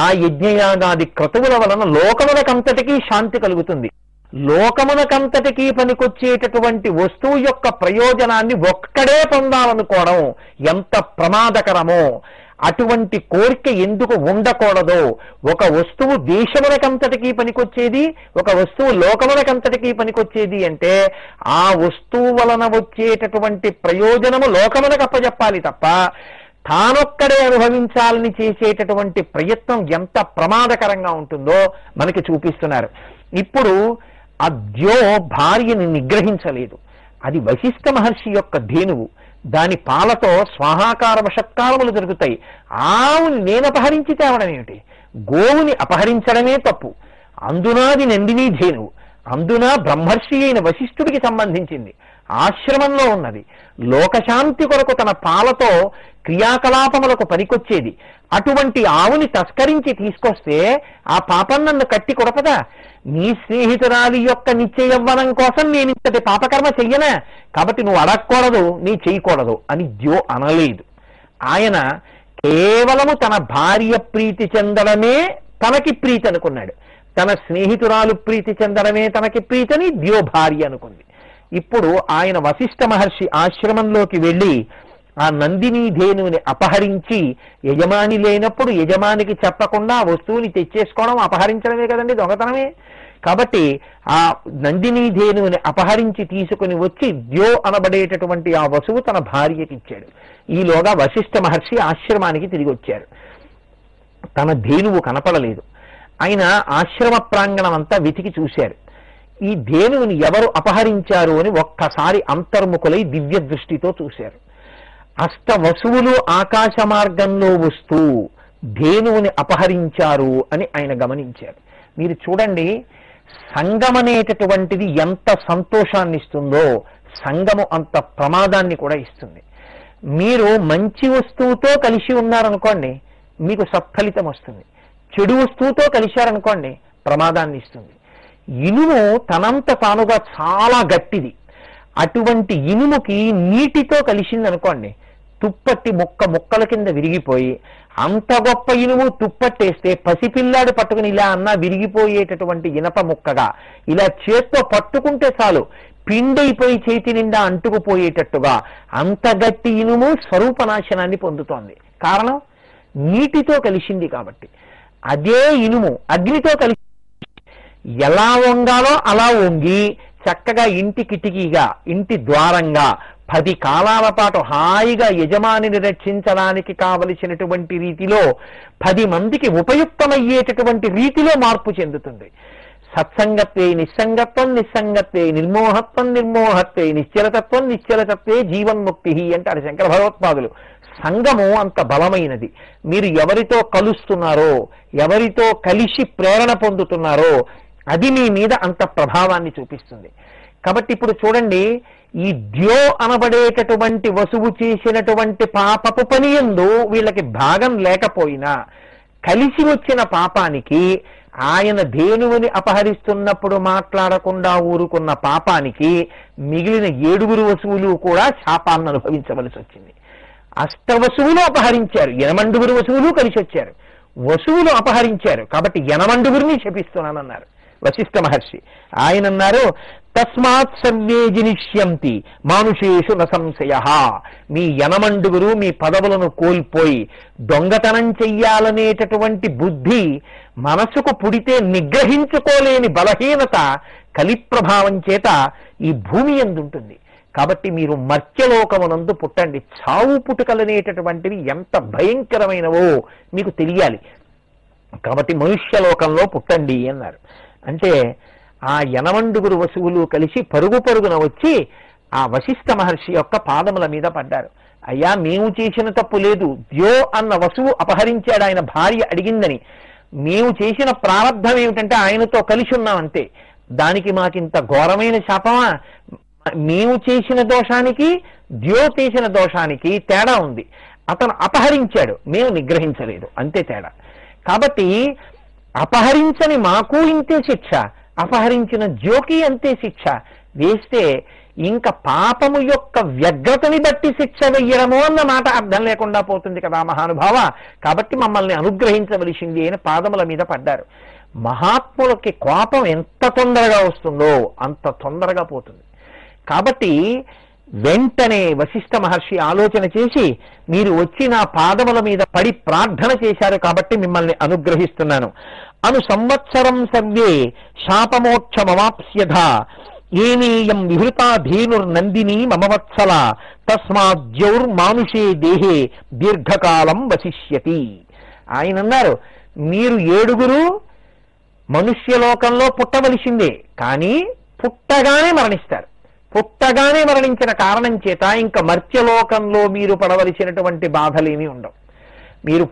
ఆ యజ్ఞయాగాది క్రతువుల వలన లోకమునకంతటికీ శాంతి కలుగుతుంది. లోకమునకంతటికీ పనికొచ్చేటటువంటి వస్తువు యొక్క ప్రయోజనాన్ని ఒక్కడే పొందాలనుకోవడం ఎంత ప్రమాదకరమో, అటువంటి కోరిక ఎందుకు ఉండకూడదో. ఒక వస్తువు దేశమునకంతటికీ పనికొచ్చేది, ఒక వస్తువు లోకమునకంతటికీ పనికొచ్చేది అంటే ఆ వస్తువు వలన వచ్చేటటువంటి ప్రయోజనము లోకమునకు అప్పచెప్పాలి తప్ప తానొక్కడే అనుభవించాలని చేసేటటువంటి ప్రయత్నం ఎంత ప్రమాదకరంగా ఉంటుందో మనకి చూపిస్తున్నారు. ఇప్పుడు ఆ ద్యో భార్యని నిగ్రహించలేదు. అది వశిష్ఠ మహర్షి యొక్క ధేనువు. దాని పాలతో స్వాహాకార వషత్కారములు జరుగుతాయి. ఆవుని నేను అపహరించి తేవడం ఏమిటి? గోవుని అపహరించడమే తప్పు. అందునాది నందినీ ధేనువు. అందున బ్రహ్మర్షి అయిన వశిష్ఠుడికి సంబంధించింది. ఆశ్రమంలో ఉన్నది. లోకశాంతి కొరకు తన పాలతో క్రియాకలాపములకు పనికొచ్చేది. అటువంటి ఆవుని తస్కరించి తీసుకొస్తే ఆ పాపం నన్ను కట్టి కొడపదా? నీ స్నేహితురాలి యొక్క నిత్య యవ్వనం కోసం నేను ఇంతటి పాపకర్మ చెయ్యనా? కాబట్టి నువ్వు అడగకూడదు, నీ చేయకూడదు అని ద్యో అనలేదు. ఆయన కేవలము తన భార్య ప్రీతి చెందడమే తనకి ప్రీతి అనుకున్నాడు. తన స్నేహితురాలు ప్రీతి చెందడమే తనకి ప్రీతని ద్యో భార్య అనుకుంది. ఇప్పుడు ఆయన వశిష్ఠ మహర్షి ఆశ్రమంలోకి వెళ్ళి ఆ నందినీ ధేనువుని అపహరించి, యజమాని లేనప్పుడు యజమానికి చెప్పకుండా ఆ వస్తువుని తెచ్చేసుకోవడం అపహరించడమే కదండి, దొంగతనమే. కాబట్టి ఆ నందినీ ధేనువుని అపహరించి తీసుకుని వచ్చి ద్యో అనబడేటటువంటి ఆ వసువు తన భార్యకి ఇచ్చాడు. ఈలోగా వశిష్ఠ మహర్షి ఆశ్రమానికి తిరిగి వచ్చారు. తన ధేనువు కనపడలేదు. ఆయన ఆశ్రమ ప్రాంగణం అంతా వెతికి చూశారు. ఈ ధేనువుని ఎవరు అపహరించారు అని ఒక్కసారి అంతర్ముఖులై దివ్య దృష్టితో చూశారు. అష్ట వసువులు ఆకాశ మార్గంలో వస్తూ ధేనువుని అపహరించారు అని ఆయన గమనించారు. మీరు చూడండి, సంగం అనేటటువంటిది ఎంత సంతోషాన్ని ఇస్తుందో సంగము అంత ప్రమాదాన్ని కూడా ఇస్తుంది. మీరు మంచి వస్తువుతో కలిసి ఉన్నారనుకోండి, మీకు సత్ఫలితం వస్తుంది. చెడు వస్తువుతో కలిశారనుకోండి, ప్రమాదాన్ని ఇస్తుంది. ఇనుము తనంత తానుగా చాలా గట్టిది. అటువంటి ఇనుముకి నీటితో కలిసిందనుకోండి, తుప్పట్టి ముక్కల కింద విరిగిపోయి, అంత గొప్ప ఇనుము తుప్పట్టేస్తే పసిపిల్లాడు పట్టుకుని ఇలా అన్నా విరిగిపోయేటటువంటి ఇనప ముక్కగా ఇలా చేత్తో పట్టుకుంటే చాలు పిండైపోయి చేతి నిండా అంటుకుపోయేటట్టుగా అంత గట్టి ఇనుము స్వరూపనాశనాన్ని పొందుతోంది. కారణం నీటితో కలిసింది కాబట్టి. అదే ఇనుము అగ్నితో కలిసి ఎలా వంగాలో అలా వంగి చక్కగా ఇంటి కిటికీగా, ఇంటి ద్వారంగా 10 కాలాల పాటు హాయిగా యజమానిని రక్షించడానికి కావలసినటువంటి రీతిలో 10 మందికి ఉపయుక్తమయ్యేటటువంటి రీతిలో మార్పు చెందుతుంది. సత్సంగత్వే నిస్సంగత్వం, నిస్సంగత్వే నిర్మోహత్వం, నిర్మోహత్వే నిశ్చలతత్వం, నిశ్చలతత్వే జీవన్ముక్తి అంటారు శంకర భగవత్పాదులు. సంగము అంత బలమైనది. మీరు ఎవరితో కలుస్తున్నారో, ఎవరితో కలిసి ప్రేరణ పొందుతున్నారో అది మీ మీద అంత ప్రభావాన్ని చూపిస్తుంది. కాబట్టి ఇప్పుడు చూడండి, ఈ ద్యో అనబడేటటువంటి వసువు చేసినటువంటి పాపపు పని యందు వీళ్ళకి భాగం లేకపోయినా కలిసి వచ్చిన పాపానికి ఆయన ధేనువుని అపహరిస్తున్నప్పుడు మాట్లాడకుండా ఊరుకున్న పాపానికి మిగిలిన 7 వసువులు కూడా శాపాన్ని అనుభవించవలసి వచ్చింది. అష్టవసువులు అపహరించారు, 8 వసువులు కలిసి వచ్చారు. వసువులు అపహరించారు కాబట్టి 8 శపిస్తున్నానన్నారు వశిష్ఠ మహర్షి. ఆయన అన్నారు, తస్మాత్ సర్వే జనిష్యంతి మానుషేషు న సంశయ. మీ 8 మీ పదవులను కోల్పోయి దొంగతనం చెయ్యాలనేటటువంటి బుద్ధి మనసుకు పుడితే నిగ్రహించుకోలేని బలహీనత కలిప్రభావం చేత ఈ భూమి ఎందుంటుంది. కాబట్టి మీరు మర్త్యలోకమునందు పుట్టండి. చావు పుట్టుకలనేటటువంటివి ఎంత భయంకరమైనవో మీకు తెలియాలి. కాబట్టి మనుష్యలోకంలో పుట్టండి అన్నారు. అంటే ఆ 8 వసువులు కలిసి పరుగు పరుగున వచ్చి ఆ వశిష్ఠ మహర్షి యొక్క పాదముల మీద పడ్డారు. అయ్యా, మేము చేసిన తప్పు లేదు, ద్యో అన్న వసువు అపహరించాడు, ఆయన భార్య అడిగిందని. మేము చేసిన ప్రారంధం ఏమిటంటే ఆయనతో కలిసి ఉన్నాం అంతే. దానికి మాకింత ఘోరమైన శాపమా? మేము చేసిన దోషానికి ద్యో చేసిన దోషానికి తేడా ఉంది. అతను అపహరించాడు, మేము నిగ్రహించలేదు, అంతే తేడా. కాబట్టి అపహరించని మాకు ఇంతే శిక్ష, అపహరించిన ద్యోకి అంతే శిక్ష వేస్తే ఇంకా పాపము యొక్క వ్యగ్రతని బట్టి శిక్ష వెయ్యడము అన్న మాట అర్థం లేకుండా పోతుంది కదా మహానుభావ. కాబట్టి మమ్మల్ని అనుగ్రహించవలసింది అని పాదముల మీద పడ్డారు. మహాత్ములకి కోపం ఎంత తొందరగా వస్తుందో అంత తొందరగా పోతుంది. కాబట్టి వెంటనే వశిష్ఠ మహర్షి ఆలోచన చేసి, మీరు వచ్చి నా పాదముల మీద పడి ప్రార్థన చేశారు కాబట్టి మిమ్మల్ని అనుగ్రహిస్తున్నాను. అను సంవత్సరం సర్వే శాపమోక్షమవాప్స్యథ ఏనేయం విహృతా ధేనుర్నందిని మమవత్సల తస్మాద్యౌర్మానుషే దేహే దీర్ఘకాలం వసిష్యతి. ఆయన అన్నారు, మీరు 7 మనుష్యలోకంలో పుట్టవలసిందే, కానీ పుట్టగానే మరణిస్తారు. పుట్టగానే మరణించిన కారణం చేత ఇంకా మర్త్యలోకంలో మీరు పడవలసినటువంటి బాధలేమీ ఉండవు. మీరు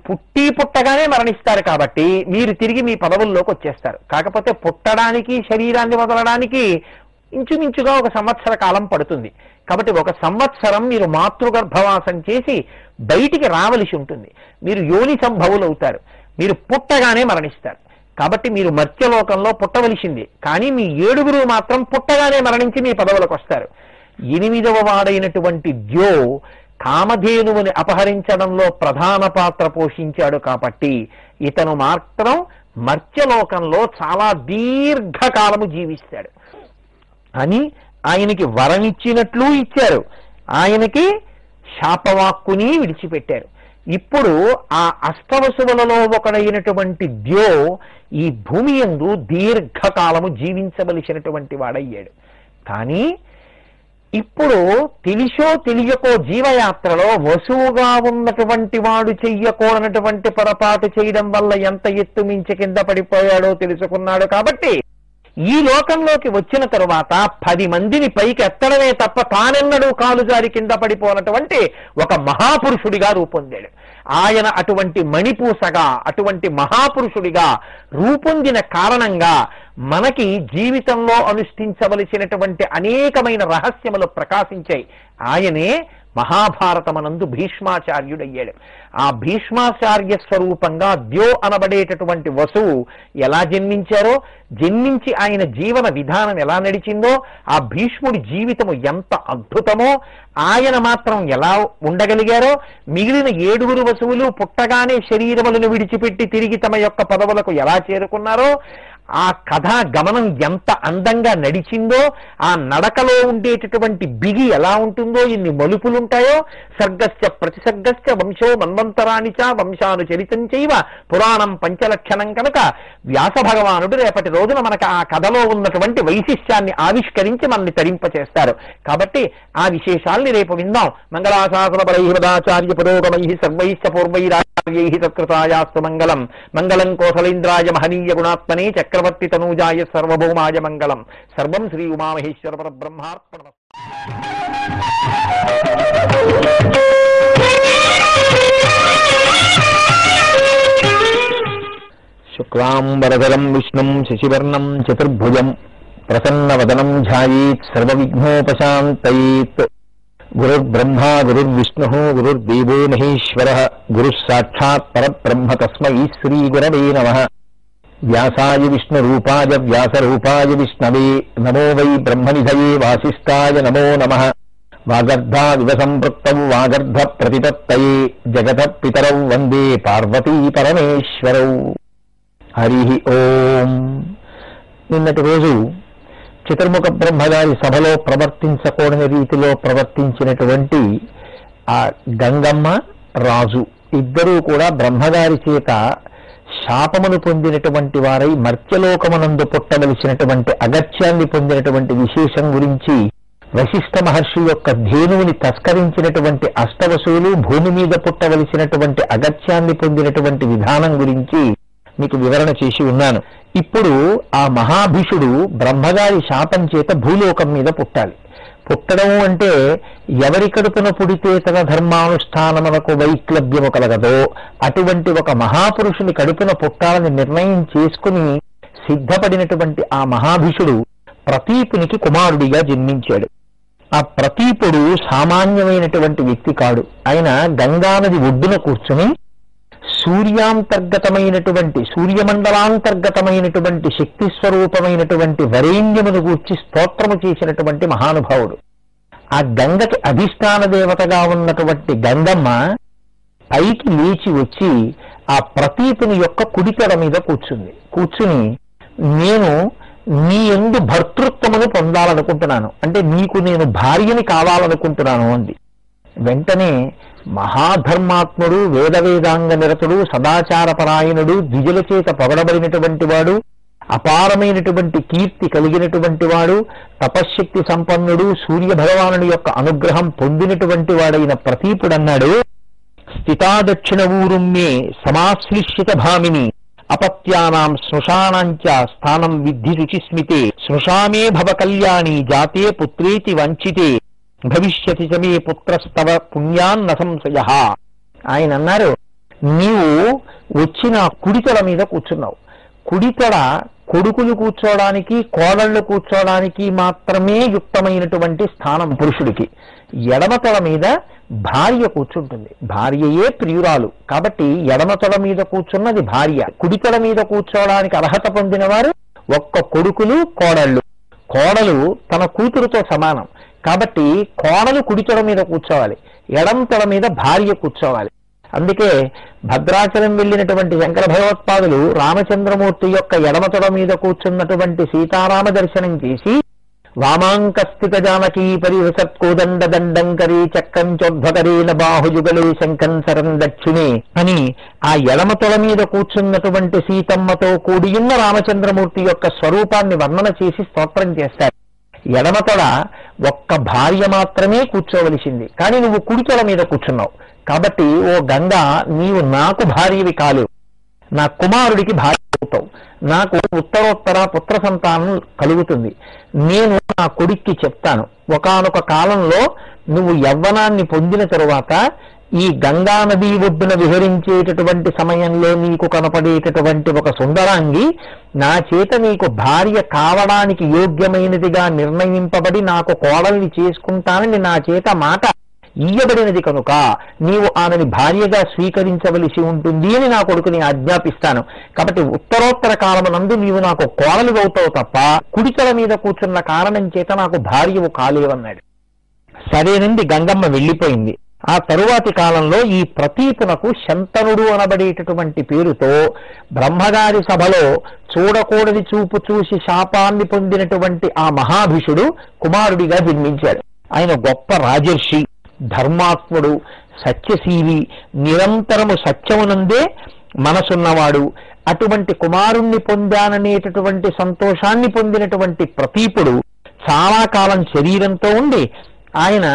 పుట్టగానే మరణిస్తారు కాబట్టి మీరు తిరిగి మీ పదవుల్లోకి వచ్చేస్తారు. కాకపోతే పుట్టడానికి శరీరాన్ని వదలడానికి ఇంచుమించుగా 1 సంవత్సర కాలం పడుతుంది. కాబట్టి 1 సంవత్సరం మీరు మాతృగర్భవాసం చేసి బయటికి రావలసి ఉంటుంది. మీరు యోని సంభవులు అవుతారు. మీరు పుట్టగానే మరణిస్తారు. కాబట్టి మీరు మర్త్యలోకంలో పుట్టవలసిందే, కానీ మీ 7 మాత్రం పుట్టగానే మరణించి మీ పదవులకు వస్తారు. 8వ వాడైనటువంటి ద్యో కామధేనువుని అపహరించడంలో ప్రధాన పాత్ర పోషించాడు కాబట్టి ఇతను మాత్రం మర్త్యలోకంలో చాలా దీర్ఘకాలము జీవిస్తాడు అని ఆయనకి వరమిచ్చినట్లు ఇచ్చారు. ఆయనకి శాపవాక్కుని విడిచిపెట్టారు. ఇప్పుడు ఆ అష్టవసువులలో ఒకడైనటువంటి ద్యో ఈ భూమి యందు దీర్ఘకాలము జీవించవలసినటువంటి వాడయ్యాడు. కానీ ఇప్పుడు తెలిసో తెలియకో జీవయాత్రలో వసువుగా ఉన్నటువంటి వాడు చెయ్యకూడనటువంటి పొరపాటు చేయడం వల్ల ఎంత ఎత్తు మించి కింద పడిపోయాడో తెలుసుకున్నాడు. కాబట్టి ఈ లోకంలోకి వచ్చిన తరువాత 10 మందిని పైకి ఎత్తడమే తప్ప తానెన్నడూ కాలు జారి కింద పడిపోనటువంటి ఒక మహాపురుషుడిగా రూపొందాడు. ఆయన అటువంటి మణిపూసగా, అటువంటి మహాపురుషుడిగా రూపొందిన కారణంగా మనకి జీవితంలో అనుష్ఠించవలసినటువంటి అనేకమైన రహస్యములు ప్రకాశించాయి. ఆయనే మహాభారతమనందు భీష్మాచార్యుడయ్యాడు. ఆ భీష్మాచార్య స్వరూపంగా ద్యో అనబడేటటువంటి వసువు ఎలా జన్మించారో, జన్మించి ఆయన జీవన విధానం ఎలా నడిచిందో, ఆ భీష్ముడి జీవితము ఎంత అద్భుతమో, ఆయన మాత్రం ఎలా ఉండగలిగారో, మిగిలిన 7 వసువులు పుట్టగానే శరీరములను విడిచిపెట్టి తిరిగి తమ యొక్క పదవులకు ఎలా చేరుకున్నారో, ఆ కథా గమనం ఎంత అందంగా నడిచిందో, ఆ నడకలో ఉండేటటువంటి బిగి ఎలా ఉంటుందో, ఎన్ని మలుపులుంటాయో, సర్గస్య ప్రతిసర్గస్య వంశో మన్వంతరాణి చ వంశానుచరితం చైవ పురాణం పంచలక్షణం. కనుక వ్యాస భగవానుడు రేపటి రోజున మనకు ఆ కథలో ఉన్నటువంటి వైశిష్ట్యాన్ని ఆవిష్కరించి మనల్ని తరింపచేస్తారు. కాబట్టి ఆ విశేషాల్ని రేపు విందాం. మంగళాశాసన బలైర్వదాచార్య పురోగమై సర్వైశ్చ పూర్వైరార్యై తత్కృతాయాస్తు మంగళం. మంగళం కోసలేంద్రాయ మహనీయ గుణాత్మనే చక్రవర్తి తనూజాయ సర్వభౌమాయ మంగళం. సర్వం శ్రీ ఉమామహేశ్వర పరబ్రహ్మార్పణమస్తు. శుక్లాంబరధరం విష్ణుం శశివర్ణం చతుర్భుజం ప్రసన్నవదనం ధ్యాయేత్ సర్వవిఘ్నోపశాంతయేత్. గురుర్బ్రహ్మా గురుర్విష్ణుః గురుర్దేవో మహేశ్వరః గురుః సాక్షాత్ పరబ్రహ్మ తస్మై శ్రీ గురవే నమః. వ్యాసాయ విష్ణురూపాయ వ్యాసరూపాయ విష్ణవే నమో వై బ్రహ్మనిధయే వాసిష్ఠాయ నమో నమః. వాగర్ధావివ సంపృక్తౌ వాగర్ధ ప్రతిపత్తయే జగత పితరౌ వందే పార్వతీ పరమేశ్వరౌ. హరి ఓం. నిన్నటి రోజు చతుర్ముఖ బ్రహ్మగారి సభలో ప్రవర్తించకూడని రీతిలో ప్రవర్తించినటువంటి ఆ గంగమ్మ రాజు ఇద్దరూ కూడా బ్రహ్మగారి చేత శాపమును పొందినటువంటి వారై మర్త్యలోకమునందు పుట్టవలసినటువంటి అగత్యాన్ని పొందినటువంటి విశేషం గురించి, వశిష్ఠ మహర్షి యొక్క ధేనువుని తస్కరించినటువంటి అష్టవసువులు భూమి మీద పుట్టవలసినటువంటి అగత్యాన్ని పొందినటువంటి విధానం గురించి మీకు వివరణ చేసి ఉన్నాను. ఇప్పుడు ఆ మహాభిషుడు బ్రహ్మగారి శాపం చేత భూలోకం మీద పుట్టాలి. పుట్టడం అంటే ఎవరి కడుపున పుడితే తన ధర్మానుష్ఠానమునకు వైక్లభ్యము కలగదో అటువంటి ఒక మహాపురుషుని కడుపున పుట్టాలని నిర్ణయం చేసుకుని సిద్ధపడినటువంటి ఆ మహాభిషుడు ప్రతీపునికి కుమారుడిగా జన్మించాడు. ఆ ప్రతీపుడు సామాన్యమైనటువంటి వ్యక్తి కాడు. ఆయన గంగానది ఒడ్డున కూర్చుని సూర్యమండలాంతర్గతమైనటువంటి శక్తి స్వరూపమైనటువంటి వరేణ్యమును గూర్చి స్తోత్రము చేసినటువంటి మహానుభావుడు. ఆ గంగకి అధిష్టాన దేవతగా ఉన్నటువంటి గంగమ్మ పైకి లేచి వచ్చి ఆ ప్రతీపుని యొక్క కుడితెడ మీద కూర్చుని నేను నీ యందు భర్తృత్వమును పొందాలనుకుంటున్నాను, అంటే నీకు నేను భార్యని కావాలనుకుంటున్నాను అంది. వెంటనే మహాధర్మాత్ముడు, వేదవేదాంగ నిరతుడు, సదాచారపరాయణుడు, ద్విజుల చేత పొగడబడినటువంటి వాడు, అపారమైనటువంటి కీర్తి కలిగినటువంటి వాడు, తపశ్శక్తి సంపన్నుడు, సూర్య భగవానుడి యొక్క అనుగ్రహం పొందినటువంటి వాడైన ప్రతీపుడన్నాడు, స్థితా దక్షిణ ఊరుమ్మే సమాశ్లిష్యత భామిని అపత్యానాం స్మృశానాంచ స్థానం విద్ధి రుచిస్మితే స్మృశామే భవ కళ్యాణి జాతే పుత్రేతి వంచితే భవిష్యతి చమే పుత్రస్తవ పుణ్యాన్న సంశయ. ఆయన అన్నారు, నీవు వచ్చిన కుడితెడ మీద కూర్చున్నావు. కుడితెడ కొడుకులు కూర్చోవడానికి, కోడళ్లు కూర్చోవడానికి మాత్రమే యుక్తమైనటువంటి స్థానం పురుషుడికి. ఎడమతెడ మీద భార్య కూర్చుంటుంది. భార్యయే ప్రియురాలు కాబట్టి ఎడమతెడ మీద కూర్చున్నది భార్య. కుడితెడ మీద కూర్చోవడానికి అర్హత పొందిన వారు ఒక్క కొడుకులు, కోడళ్ళు. కోడలు తన కూతురుతో సమానం కాబట్టి కోడలు కుడితెడ మీద కూర్చోవాలి, ఎడంతెడ మీద భార్య కూర్చోవాలి. అందుకే భద్రాచలం వెళ్ళినటువంటి శంకర భగవత్పాదులు రామచంద్రమూర్తి యొక్క ఎడమతెడ మీద కూర్చున్నటువంటి సీతారామ దర్శనం చేసి వామాంకస్థిత జానకీ పరివసత్కోదండ దండంకరీ చక్రం చోద్భకరేణ బాహుయుగలే శంఖం సరం దక్షిణే అని ఆ ఎడమతెడ మీద కూర్చున్నటువంటి సీతమ్మతో కూడియున్న రామచంద్రమూర్తి యొక్క స్వరూపాన్ని వర్ణన చేసి స్తోత్రం చేస్తారు. ఎడమతెడ ఒక్క భార్య మాత్రమే కూర్చోవలసింది, కానీ నువ్వు కుడితెడ మీద కూర్చున్నావు కాబట్టి ఓ గంగా, నీవు నాకు భార్యవి కాలేవు, నా కుమారుడికి భార్య అవుతావు. నాకు ఉత్తరోత్తర పుత్ర సంతానం కలుగుతుంది. నేను నా కొడుక్కి చెప్తాను, ఒకానొక కాలంలో నువ్వు యవ్వనాన్ని పొందిన తరువాత ఈ గంగా నదీ ఒడ్డున విహరించేటటువంటి సమయంలో నీకు కనపడేటటువంటి ఒక సుందరాంగి నా చేత నీకు భార్య కావడానికి యోగ్యమైనదిగా నిర్ణయింపబడి నాకు కోడల్ని చేసుకుంటానని నా చేత మాట ఇయ్యబడినది కనుక నీవు ఆమెని భార్యగా స్వీకరించవలసి ఉంటుంది అని నా కొడుకుని ఆజ్ఞాపిస్తాను. కాబట్టి ఉత్తరోత్తర కాలమునందు నీవు నాకు కోడలు అవుతావు తప్ప కుడితెడ మీద కూర్చున్న కారణం చేత నాకు భార్యవు కాలేవన్నాడు. సరేనండి, గంగమ్మ వెళ్ళిపోయింది. ఆ తరువాతి కాలంలో ఈ ప్రతీపునకు శంతనుడు అనబడేటటువంటి పేరుతో బ్రహ్మగారి సభలో చూడకూడని చూపు చూసి శాపాన్ని పొందినటువంటి ఆ మహాభిషుడు కుమారుడిగా జన్మించాడు. ఆయన గొప్ప రాజర్షి, ధర్మాత్ముడు, సత్యశీలి, నిరంతరము సత్యమునందే మనసున్నవాడు. అటువంటి కుమారుణ్ణి పొందాననేటటువంటి సంతోషాన్ని పొందినటువంటి ప్రతీపుడు చాలా కాలం శరీరంతో ఉండి ఆయన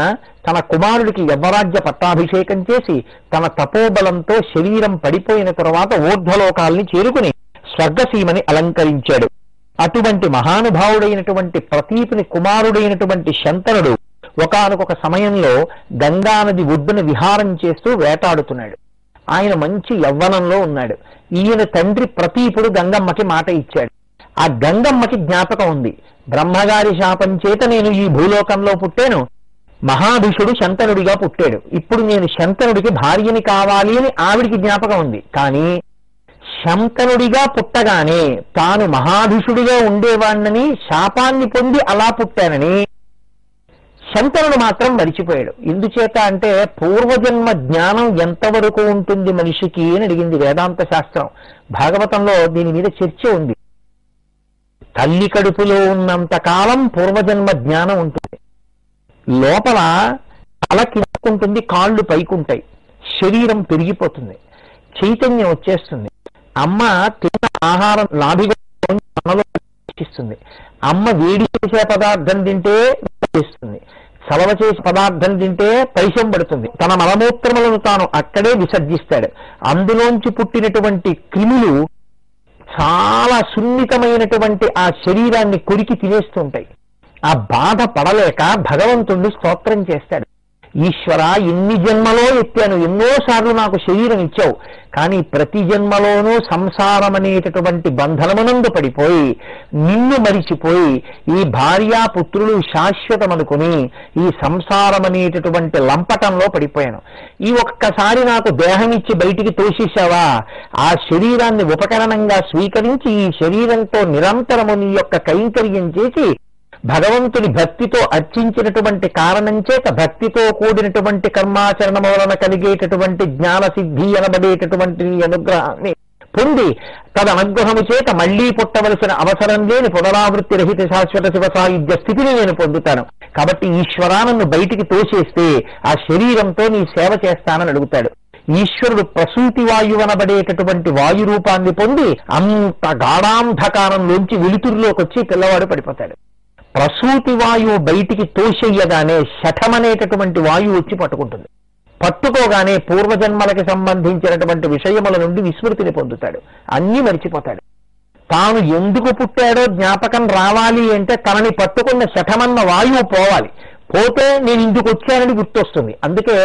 తన కుమారుడికి యవ్వరాజ్య పట్టాభిషేకం చేసి తన తపోబలంతో శరీరం పడిపోయిన తరువాత ఊర్ధ్వలోకాల్ని చేరుకుని స్వర్గసీమని అలంకరించాడు. అటువంటి మహానుభావుడైనటువంటి ప్రతీపుని కుమారుడైనటువంటి శంతనుడు ఒకానొక సమయంలో గంగానది ఒడ్డున విహారం చేస్తూ వేటాడుతున్నాడు. ఆయన మంచి యవ్వనంలో ఉన్నాడు. ఈయన తండ్రి ప్రతీపుడు గంగమ్మకి మాట ఇచ్చాడు. ఆ గంగమ్మకి జ్ఞాపకం ఉంది, బ్రహ్మగారి శాపం చేత నేను ఈ భూలోకంలో పుట్టాను, మహాభిషుడు శంతనుడిగా పుట్టాడు, ఇప్పుడు నేను శంతనుడికి భార్యని కావాలి అని ఆవిడికి జ్ఞాపకం ఉంది. కానీ శంతనుడిగా పుట్టగానే తాను మహాధీషుడిగా ఉండేవాణ్ణని శాపాన్ని పొంది అలా పుట్టానని శంతనుడు మాత్రం మరిచిపోయాడు. ఎందుచేత అంటే పూర్వజన్మ జ్ఞానం ఎంతవరకు ఉంటుంది మనిషికి అని అడిగింది వేదాంత శాస్త్రం. భాగవతంలో దీని మీద చర్చ ఉంది. తల్లి కడుపులో ఉన్నంత కాలం పూర్వజన్మ జ్ఞానం ఉంటుంది. లోపల తల కిందకుంటుంది, కాళ్ళు పైకుంటాయి, శరీరం పెరిగిపోతుంది, చైతన్యం వచ్చేస్తుంది. అమ్మ తిన్న ఆహారం నాభిగా ఇస్తుంది. అమ్మ వేడి చేసే పదార్థం తింటే చేస్తుంది, చలవ చేసే పదార్థం తింటే పైశం పడుతుంది. తన మలమూత్రములను తాను అక్కడే విసర్జిస్తాడు. అందులోంచి పుట్టినటువంటి క్రిములు చాలా సున్నితమైనటువంటి ఆ శరీరాన్ని కొరికి తినేస్తుంటాయి. ఆ బాధ పడలేక భగవంతుణ్ణి స్తోత్రం చేస్తాడు. ఈశ్వర, ఎన్ని జన్మలో ఎత్తాను, ఎన్నోసార్లు నాకు శరీరం ఇచ్చావు, కానీ ప్రతి జన్మలోనూ సంసారం అనేటటువంటి బంధనమునందు పడిపోయి నిన్ను మరిచిపోయి ఈ భార్యాపుత్రులు శాశ్వతమనుకుని ఈ సంసారం అనేటటువంటి లంపటంలో పడిపోయాను. ఈ ఒక్కసారి నాకు దేహం ఇచ్చి బయటికి తోసేశావా, ఆ శరీరాన్ని ఉపకరణంగా స్వీకరించి ఈ శరీరంతో నిరంతరము నీ యొక్క కైంకర్యం చేసి భగవంతుని భక్తితో అర్చించినటువంటి కారణం చేత భక్తితో కూడినటువంటి కర్మాచరణం వలన కలిగేటటువంటి జ్ఞాన సిద్ధి అనబడేటటువంటి అనుగ్రహాన్ని పొంది తదనుగ్రహము చేత మళ్లీ పుట్టవలసిన అవసరం లేని పునరావృత్తి రహిత శాశ్వత శివ సాయుధ్య స్థితిని నేను పొందుతాను. కాబట్టి ఈశ్వరానన్ను బయటికి తోసేస్తే ఆ శరీరంతో నీ సేవ చేస్తానని అడుగుతాడు. ఈశ్వరుడు ప్రసూతి వాయువు అనబడేటటువంటి వాయు రూపాన్ని పొంది అంత గాఢాంధకారంలోంచి వెలుతురులోకి వచ్చి పిల్లవాడు పడిపోతాడు. ప్రసూతి వాయువు బయటికి తోసేయగానే శఠమనేటటువంటి వాయువు వచ్చి పట్టుకుంటుంది. పట్టుకోగానే పూర్వజన్మలకి సంబంధించినటువంటి విషయముల నుండి విస్మృతిని పొందుతాడు, అన్నీ మరిచిపోతాడు. తాను ఎందుకు పుట్టాడో జ్ఞాపకం రావాలి అంటే తనని పట్టుకున్న శఠమన్న వాయువు పోవాలి. పోతే నేను ఇందుకు వచ్చానని గుర్తొస్తుంది. అందుకే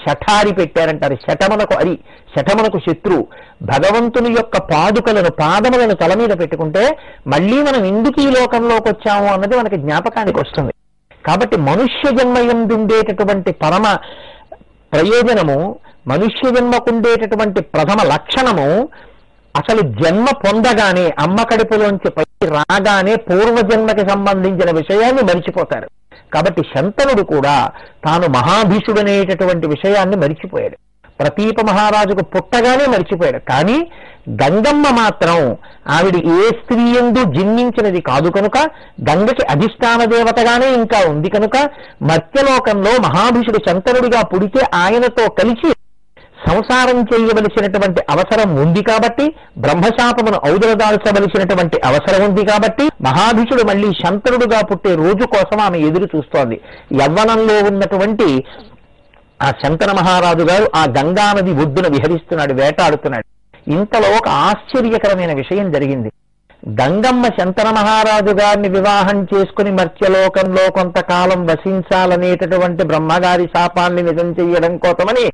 శఠారి పెట్టారంటారు. శఠమునకు అరి, శఠమునకు శత్రువు. భగవంతుని యొక్క పాదుకలను పాదములను తల మీద పెట్టుకుంటే మళ్ళీ మనం ఎందుకు ఈ లోకంలోకి వచ్చాము అన్నది మనకి జ్ఞాపకానికి వస్తుంది. కాబట్టి మనుష్య జన్మయందుండేటటువంటి పరమ ప్రయోజనము, మనుష్య జన్మకుండేటటువంటి ప్రథమ లక్షణము అసలు జన్మ పొందగానే అమ్మ కడుపులోంచి పై రాగానే పూర్వజన్మకి సంబంధించిన విషయాన్ని మరిచిపోతారు. కాబట్టి శంతనుడు కూడా తాను మహాభీషుడనేటటువంటి విషయాన్ని మరిచిపోయాడు. ప్రతీప మహారాజుకు పుట్టగానే మరిచిపోయాడు. కానీ గంగమ్మ మాత్రం ఆవిడ ఏ స్త్రీ యందు జన్మించినది కాదు కనుక, గంగకి అధిష్టాన దేవతగానే ఇంకా ఉంది కనుక, మర్త్యలోకంలో మహాభీషుడు శంతనుడిగా పుడితే ఆయనతో కలిసి సంసారం చేయవలసినటువంటి అవసరం ఉంది కాబట్టి, బ్రహ్మశాపమును ఔదలదాల్చవలసినటువంటి అవసరం ఉంది కాబట్టి మహాభీషుడు మళ్ళీ శంతనుడుగా పుట్టే రోజు కోసం ఆమె ఎదురు చూస్తోంది. యవ్వనంలో ఉన్నటువంటి ఆ శంతన మహారాజు గారు ఆ గంగానది ఒడ్డున విహరిస్తున్నాడు, వేటాడుతున్నాడు. ఇంతలో ఒక ఆశ్చర్యకరమైన విషయం జరిగింది. గంగమ్మ శంతన మహారాజు గారిని వివాహం చేసుకుని మర్త్యలోకంలో కొంతకాలం వసించాలనేటటువంటి బ్రహ్మగారి శాపాన్ని నిజం చెయ్యడం కోసమని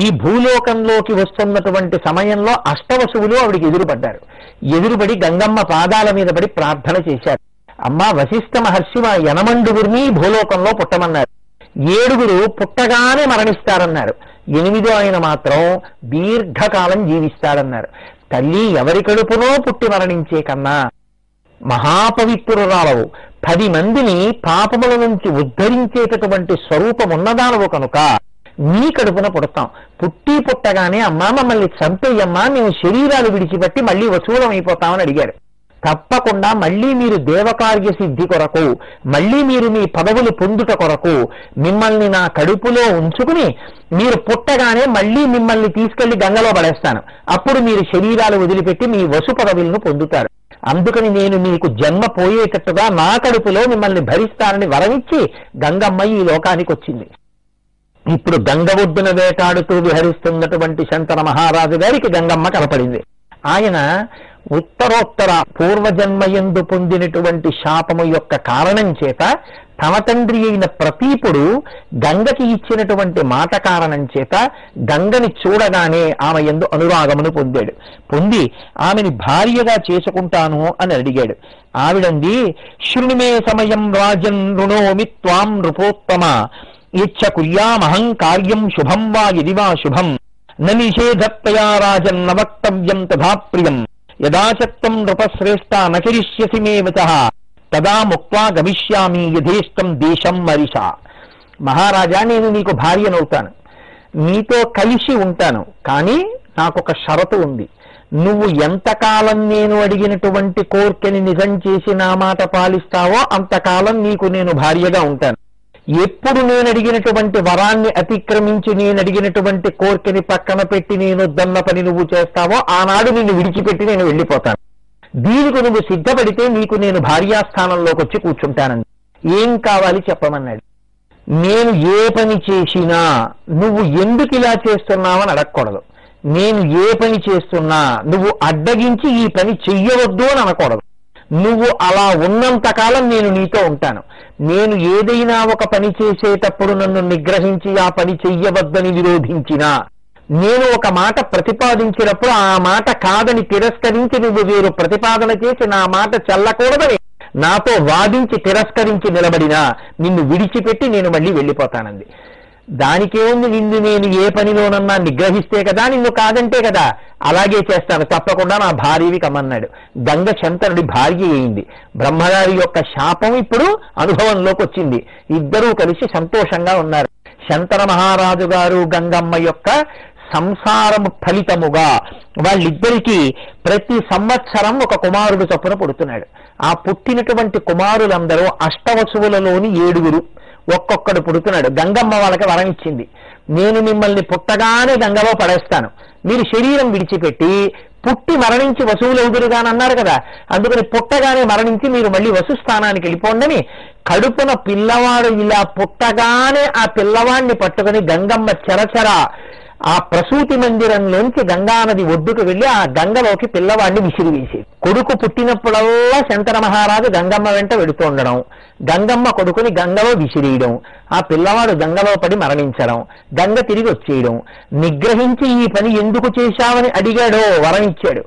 ఈ భూలోకంలోకి వస్తున్నటువంటి సమయంలో అష్టవసువులు ఆవిడికి ఎదురుపడ్డారు. ఎదురుపడి గంగమ్మ పాదాల మీద పడి ప్రార్థన చేశారు. అమ్మా, వశిష్ఠ మహర్షి మా యనమండుగురిని భూలోకంలో పుట్టమన్నారు. 7 పుట్టగానే మరణిస్తారన్నారు. 8వ ఆయన మాత్రం దీర్ఘకాలం జీవిస్తాడన్నారు. తల్లి, ఎవరి కడుపునో పుట్టి మరణించే కన్నా మహాపవిత్రురాలవు, 10 మందిని పాపముల నుంచి ఉద్ధరించేటటువంటి స్వరూపం ఉన్నదానవు కనుక నీ కడుపున పుడతాం. పుట్టి పుట్టగానే అమ్మా మమ్మల్ని చంపేయమ్మా, మేము శరీరాలు విడిచిపెట్టి మళ్ళీ వసూలం అయిపోతామని అడిగారు. తప్పకుండా మళ్ళీ మీరు దేవకార్య సిద్ధి కొరకు, మళ్ళీ మీరు మీ పదవులు పొందుట కొరకు మిమ్మల్ని నా కడుపులో ఉంచుకుని మీరు పుట్టగానే మళ్ళీ మిమ్మల్ని తీసుకెళ్లి గంగలో పడేస్తాను. అప్పుడు మీరు శరీరాలు వదిలిపెట్టి మీ వసు పదవులను పొందుతారు. అందుకని నేను మీకు జన్మ పోయేటట్టుగా నా కడుపులో మిమ్మల్ని భరిస్తానని వరమిచ్చి గంగమ్మ ఈ లోకానికి వచ్చింది. ఇప్పుడు గంగ ఒడ్డున వేటాడుతూ విహరిస్తున్నటువంటి శంతన మహారాజు గారికి గంగమ్మ కనపడింది. ఆయన ఉత్తరోత్తర పూర్వజన్మయందు పొందినటువంటి శాపము యొక్క కారణం చేత తమ తండ్రి అయిన ప్రతీపుడు గంగకి ఇచ్చినటువంటి మాట కారణం చేత గంగని చూడగానే ఆమె యందు అనురాగమును పొందాడు. పొంది ఆమెని భార్యగా చేసుకుంటాను అని అడిగాడు. ఆవిడంది, శృణుమే సమయం రాజన్ రుణోమి త్వాం నృపోత్తమ ఇచ్చ కుర్యామహం కార్యం శుభం వా యది వా శుభం నిషేధత్వయా రాజన్న వక్తవ్యం తథా ప్రియం యదాచత్వం నృపశ్రేష్ఠ నకిరిష్యసి మే వచః తదా ముక్త్వా గమిష్యామి యథేష్టం దేశం మరిష. మహారాజా, నేను నీకు భార్యనవుతాను, నీతో కలిసి ఉంటాను, కానీ నాకొక షరతు ఉంది. నువ్వు ఎంతకాలం నేను అడిగినటువంటి కోర్కెని నిజం చేసి నా మాట పాలిస్తావో అంతకాలం నీకు నేను భార్యగా ఉంటాను. ఎప్పుడు నేను అడిగినటువంటి వరాన్ని అతిక్రమించి నేను అడిగినటువంటి కోర్కెని పక్కన పెట్టి నేను దన్న పని నువ్వు చేస్తావో ఆనాడు నిన్ను విడిచిపెట్టి నేను వెళ్ళిపోతాను. దీనికి నువ్వు సిద్ధపడితే నీకు నేను భార్యాస్థానంలోకి వచ్చి కూర్చుంటానండి. ఏం కావాలి చెప్పమన్నాడు. నేను ఏ పని చేసినా నువ్వు ఎందుకు ఇలా చేస్తున్నావని అడగకూడదు. నేను ఏ పని చేస్తున్నా నువ్వు అడ్డగించి ఈ పని చెయ్యవద్దు అని అనకూడదు. నువ్వు అలా ఉన్నంతకాలం నేను నీతో ఉంటాను. నేను ఏదైనా ఒక పని చేసేటప్పుడు నన్ను నిగ్రహించి ఆ పని చెయ్యవద్దని విరోధించినా, నేను ఒక మాట ప్రతిపాదించినప్పుడు ఆ మాట కాదని తిరస్కరించి నువ్వు వేరు ప్రతిపాదన చేసి నా మాట చెల్లకూడదని నాతో వాదించి తిరస్కరించి నిలబడినా నిన్ను విడిచిపెట్టి నేను మళ్ళీ వెళ్ళిపోతానంది. దానికేముంది, నిన్ను నేను ఏ పనిలోనన్నా నిగ్రహిస్తే కదా, నిన్ను కాదంటే కదా, అలాగే చేస్తాను, తప్పకుండా నా భార్యవి కమన్నాడు. గంగ శంతనుడి భార్య అయింది. బ్రహ్మగారి యొక్క శాపం ఇప్పుడు అనుభవంలోకి వచ్చింది. ఇద్దరూ కలిసి సంతోషంగా ఉన్నారు. శంతన మహారాజు గారు గంగమ్మ యొక్క సంసారము ఫలితముగా వాళ్ళిద్దరికీ ప్రతి సంవత్సరం ఒక కుమారుడు చొప్పున పుడుతున్నాడు. ఆ పుట్టినటువంటి కుమారులందరూ అష్టవసువులలోని 7 ఒక్కొక్కడు పుడుతున్నాడు. గంగమ్మ వాళ్ళకి వరం ఇచ్చింది, నేను మిమ్మల్ని పుట్టగానే గంగలో పడేస్తాను, మీరు శరీరం విడిచిపెట్టి పుట్టి మరణించి వసువులవుదురుగానన్నారు కదా, అందుకని పుట్టగానే మరణించి మీరు మళ్ళీ వసుస్థానానికి వెళ్ళిపోండని కడుపున పిల్లవాడు ఇలా పుట్టగానే ఆ పిల్లవాడిని పట్టుకుని గంగమ్మ చరచర ఆ ప్రసూతి మందిరంలోంచి గంగానది ఒడ్డుకు వెళ్లి ఆ గంగలోకి పిల్లవాడిని విసిరివేసేది. కొడుకు పుట్టినప్పుడల్లా శంకర మహారాజు గంగమ్మ వెంట వెడుతూ ఉండడం, గంగమ్మ కొడుకుని గంగలో విసిరేయడం, ఆ పిల్లవాడు గంగలో పడి మరణించడం, గంగ తిరిగి వచ్చేయడం. నిగ్రహించి ఈ పని ఎందుకు చేశావని అడిగాడో వరం ఇచ్చాడు,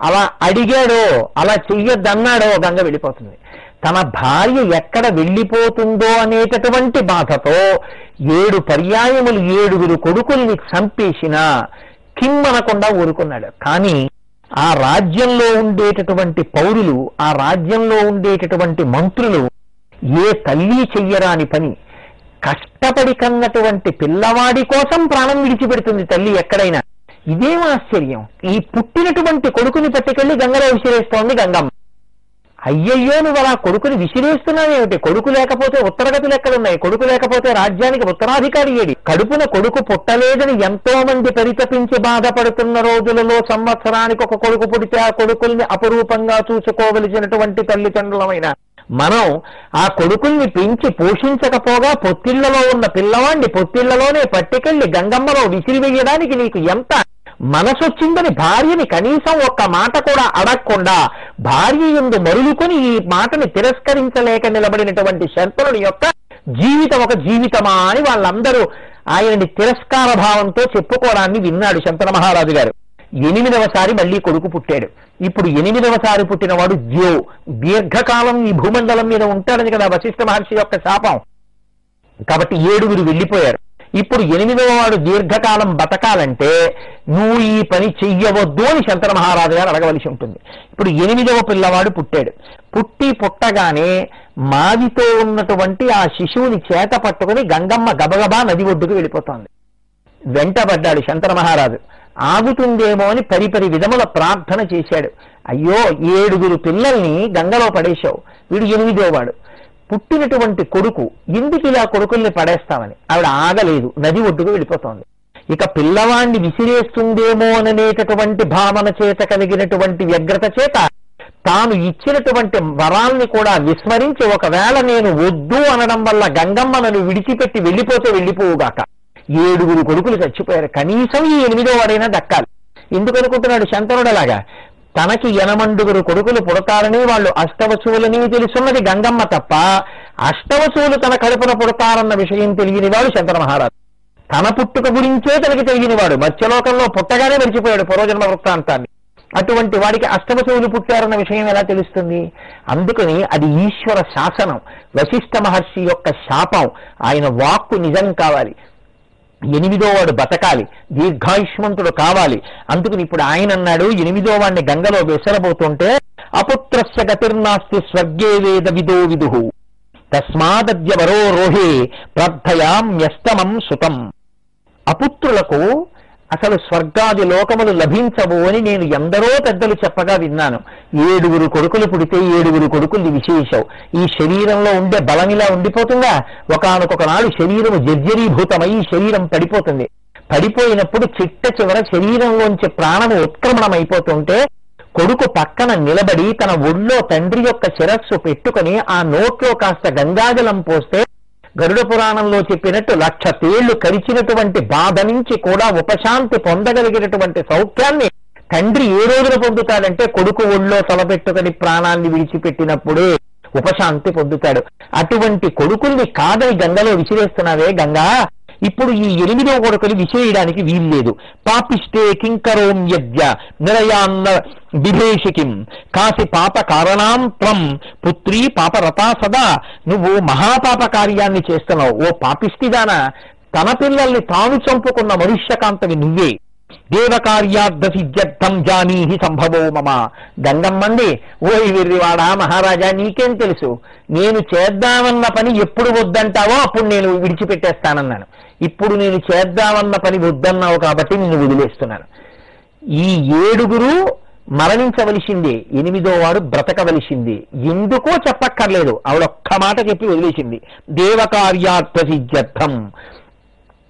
అలా అడిగాడో అలా చెయ్యొద్దన్నాడో గంగ వెళ్ళిపోతుంది. తన భార్య ఎక్కడ వెళ్ళిపోతుందో అనేటటువంటి బాధతో 7 పర్యాయములు 7 కొడుకుల్ని చంపేసినా కిమ్మనకుండా ఊరుకున్నాడు. కానీ ఆ రాజ్యంలో ఉండేటటువంటి పౌరులు, ఆ రాజ్యంలో ఉండేటటువంటి మంత్రులు ఏ తల్లి చెయ్యరాని పని, కష్టపడి కన్నటువంటి పిల్లవాడి కోసం ప్రాణం విడిచిపెడుతుంది తల్లి ఎక్కడైనా. ఇదేం ఆశ్చర్యం, ఈ పుట్టినటువంటి కొడుకుని పట్టుకెళ్లి గంగలో విసిరేస్తోంది గంగమ్మ. అయ్యయ్యో, నువ్వు అలా కొడుకుని విసిరేస్తున్నావేమిటి? కొడుకు లేకపోతే ఉత్తరగతులు ఎక్కడున్నాయి? కొడుకు లేకపోతే రాజ్యానికి ఉత్తరాధికారి ఏడి? కడుపున కొడుకు పుట్టలేదని ఎంతో మంది పరితపించి బాధపడుతున్న రోజులలో సంవత్సరానికి ఒక కొడుకు పుడితే ఆ కొడుకుల్ని అపురూపంగా చూసుకోవలసినటువంటి తల్లిదండ్రులమైన మనం ఆ కొడుకుల్ని పెంచి పోషించకపోగా పొత్తిళ్లలో ఉన్న పిల్లవాడిని పొత్తిళ్లలోనే పట్టుకెళ్లి గంగమ్మలో విసిరివేయడానికి నీకు ఎంత మనసొచ్చిందని భార్యని కనీసం ఒక్క మాట కూడా అడగకుండా భార్య యందు మరులుకొని ఈ మాటని తిరస్కరించలేక నిలబడినటువంటి శంతనుడి యొక్క జీవితం ఒక జీవితమా అని వాళ్ళందరూ ఆయనని తిరస్కార భావంతో చెప్పుకోవడాన్ని విన్నాడు శంతన మహారాజు గారు. 8వసారి మళ్ళీ కొడుకు పుట్టాడు. ఇప్పుడు 8వసారి పుట్టినవాడు దీర్ఘకాలం ఈ భూమండలం మీద ఉంటాడని కదా వశిష్ఠ మహర్షి యొక్క శాపం. కాబట్టి 7 వెళ్ళిపోయారు. ఇప్పుడు 8వ వాడు దీర్ఘకాలం బతకాలంటే నువ్వు ఈ పని చెయ్యవద్దు అని శంకర మహారాజు గారు అడగవలసి ఉంటుంది. ఇప్పుడు 8వ పిల్లవాడు పుట్టాడు. పుట్టగానే మాదితో ఉన్నటువంటి ఆ శిశువుని చేత పట్టుకుని గంగమ్మ గబగబా నది ఒడ్డుకు వెళ్ళిపోతోంది. వెంటబడ్డాడు శంకర మహారాజు. ఆగుతుందేమో అని పరిపరి విధముల ప్రార్థన చేశాడు. అయ్యో, 7 పిల్లల్ని గంగలో పడేశావు, వీడు 8వ వాడు. పుట్టినటువంటి కొడుకు ఎందుకు ఇలా కొడుకుల్ని పడేస్తామని ఆవిడ ఆగలేదు, నది ఒడ్డుకు వెళ్ళిపోతోంది. ఇక పిల్లవాణ్ణి విసిరేస్తుందేమో అనేటటువంటి భావన చేత కలిగినటువంటి వ్యగ్రత చేత తాను ఇచ్చినటువంటి వరాల్ని కూడా విస్మరించి ఒకవేళ నేను వద్దు అనడం వల్ల గంగమ్మ నన్ను విడిచిపెట్టి వెళ్ళిపోతే వెళ్ళిపోవుగాక. 7 కొడుకులు చచ్చిపోయారు. కనీసం ఈ 8వ వాడైనా దక్కాలి. ఎందుకు అనుకుంటున్నాడు శంకరుడు అలాగా? తనకి 8 కొడుకులు పుడతారని వాళ్ళు అష్టవసువులని తెలుసున్నది గంగమ్మ తప్ప అష్టవసువులు తన కడుపున పుడతారన్న విషయం తెలియని వాడు శంకర మహారాజు. తన పుట్టుక గురించే తనకి తెలియనివాడు. మత్స్యలోకంలో పుట్టగానే మరిచిపోయాడు పూర్వజన్మ వృత్తాంతాన్ని. అటువంటి వాడికి అష్టవసువులు పుట్టారన్న విషయం ఎలా తెలుస్తుంది? అందుకని అది ఈశ్వర శాసనం, వశిష్ఠ మహర్షి యొక్క శాపం. ఆయన వాక్కు నిజం కావాలి. ఎనిమిదో వాడు బతకాలి, దీర్ఘాయుష్మంతుడు కావాలి. అందుకని ఇప్పుడు ఆయన అన్నాడు, ఎనిమిదో వాడిని గంగలో విసరబోతుంటే అపుత్రస్య గతిర్నాస్తి స్వర్గే వేద విదో విదుహు తస్మాదద్య వరో రోహే ప్రార్థయామ్యస్తమం సుతం. అపుత్రులకు అసలు స్వర్గాది లోకములు లభించవు అని నేను ఎందరో పెద్దలు చెప్పగా విన్నాను. 7 కొడుకులు పుడితే 7 కొడుకులు విశేషం. ఈ శరీరంలో ఉండే బలమిలా ఉండిపోతుందా? ఒకానొక నాడు శరీరము జర్జరీభూతమై శరీరం పడిపోతుంది. పడిపోయినప్పుడు చిట్ట చివర శరీరంలోంచి ప్రాణము ఉత్క్రమణమైపోతుంటే కొడుకు పక్కన నిలబడి తన ఒళ్ళో తండ్రి యొక్క శిరస్సు పెట్టుకుని ఆ నోట్లో కాస్త గంగాజలం పోస్తే గరుడ పురాణంలో చెప్పినట్టు 1,00,000 తేళ్లు కరిచినటువంటి బాధ నుంచి కూడా ఉపశాంతి పొందగలిగినటువంటి సౌఖ్యాన్ని తండ్రి ఏ రోజున పొందుతాడంటే కొడుకు ఒళ్ళో తలపెట్టుకుని ప్రాణాన్ని విడిచిపెట్టినప్పుడే ఉపశాంతి పొందుతాడు. అటువంటి కొడుకుల్ని కాదని గంగలో విసిరేస్తున్నావే గంగా, ఇప్పుడు ఈ 8వ కొడుకుని విసిరేయడానికి వీల్లేదు. పాపిష్టే కింకరోం యజ్ఞ నిరయాన్న బిభేషికిం కాసి పాప కారణాం త్వం పుత్రీ పాపరతా సదా. నువ్వు మహాపాప కార్యాన్ని చేస్తున్నావు. ఓ పాపిష్టిదానా, తన పిల్లల్ని తాను చంపుకున్న మనుష్యకాంతవి నువ్వే. దేవకార్యార్థ సిద్ధ్యర్థం జానీహి సంభవో మమ. గంగమ్మంది, ఓయ్ వెర్రివాడా మహారాజా, నీకేం తెలుసు? నేను చేద్దామన్న పని ఎప్పుడు వద్దంటావో అప్పుడు నేను విడిచిపెట్టేస్తానన్నాను. ఇప్పుడు నేను చేద్దామన్న పని వద్దన్నావు కాబట్టి నిన్ను వదిలేస్తున్నాను. ఈ 7 మరణించవలసిందే, 8వ వాడు బ్రతకవలసిందే. ఎందుకో చెప్పక్కర్లేదు, ఆవిడొక్క మాట చెప్పి వదిలేసింది. దేవకార్యార్థ సిద్ధ్యర్థం,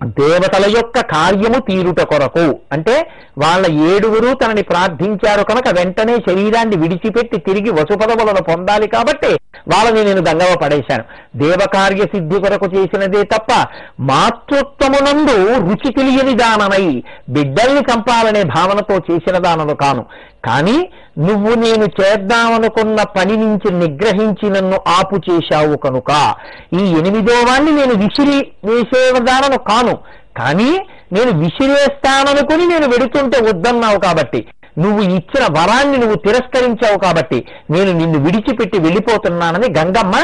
దేవతల యొక్క కార్యము తీరుట కొరకు. అంటే వాళ్ళ 7 తనని ప్రార్థించారు కనుక వెంటనే శరీరాన్ని విడిచిపెట్టి తిరిగి వసుపదవులను పొందాలి కాబట్టి వాళ్ళని నేను గంగవ పడేశాను. దేవకార్య సిద్ధి కొరకు చేసినదే తప్ప మాతృత్వమునందు రుచి తెలియని దానమై బిడ్డల్ని చంపాలనే భావనతో చేసిన దానను కాను. కానీ నువ్వు నేను చేద్దామనుకున్న పని నుంచి నిగ్రహించి నన్ను ఆపు చేశావు కనుక ఈ 8వ వాణ్ణి నేను విసిరి వేసేదానను కాను. కానీ నేను విసిరేస్తాననుకుని నేను వెడుతుంటే వద్దన్నావు కాబట్టి, నువ్వు ఇచ్చిన వరాన్ని నువ్వు తిరస్కరించావు కాబట్టి నేను నిన్ను విడిచిపెట్టి వెళ్ళిపోతున్నానని గంగమ్మ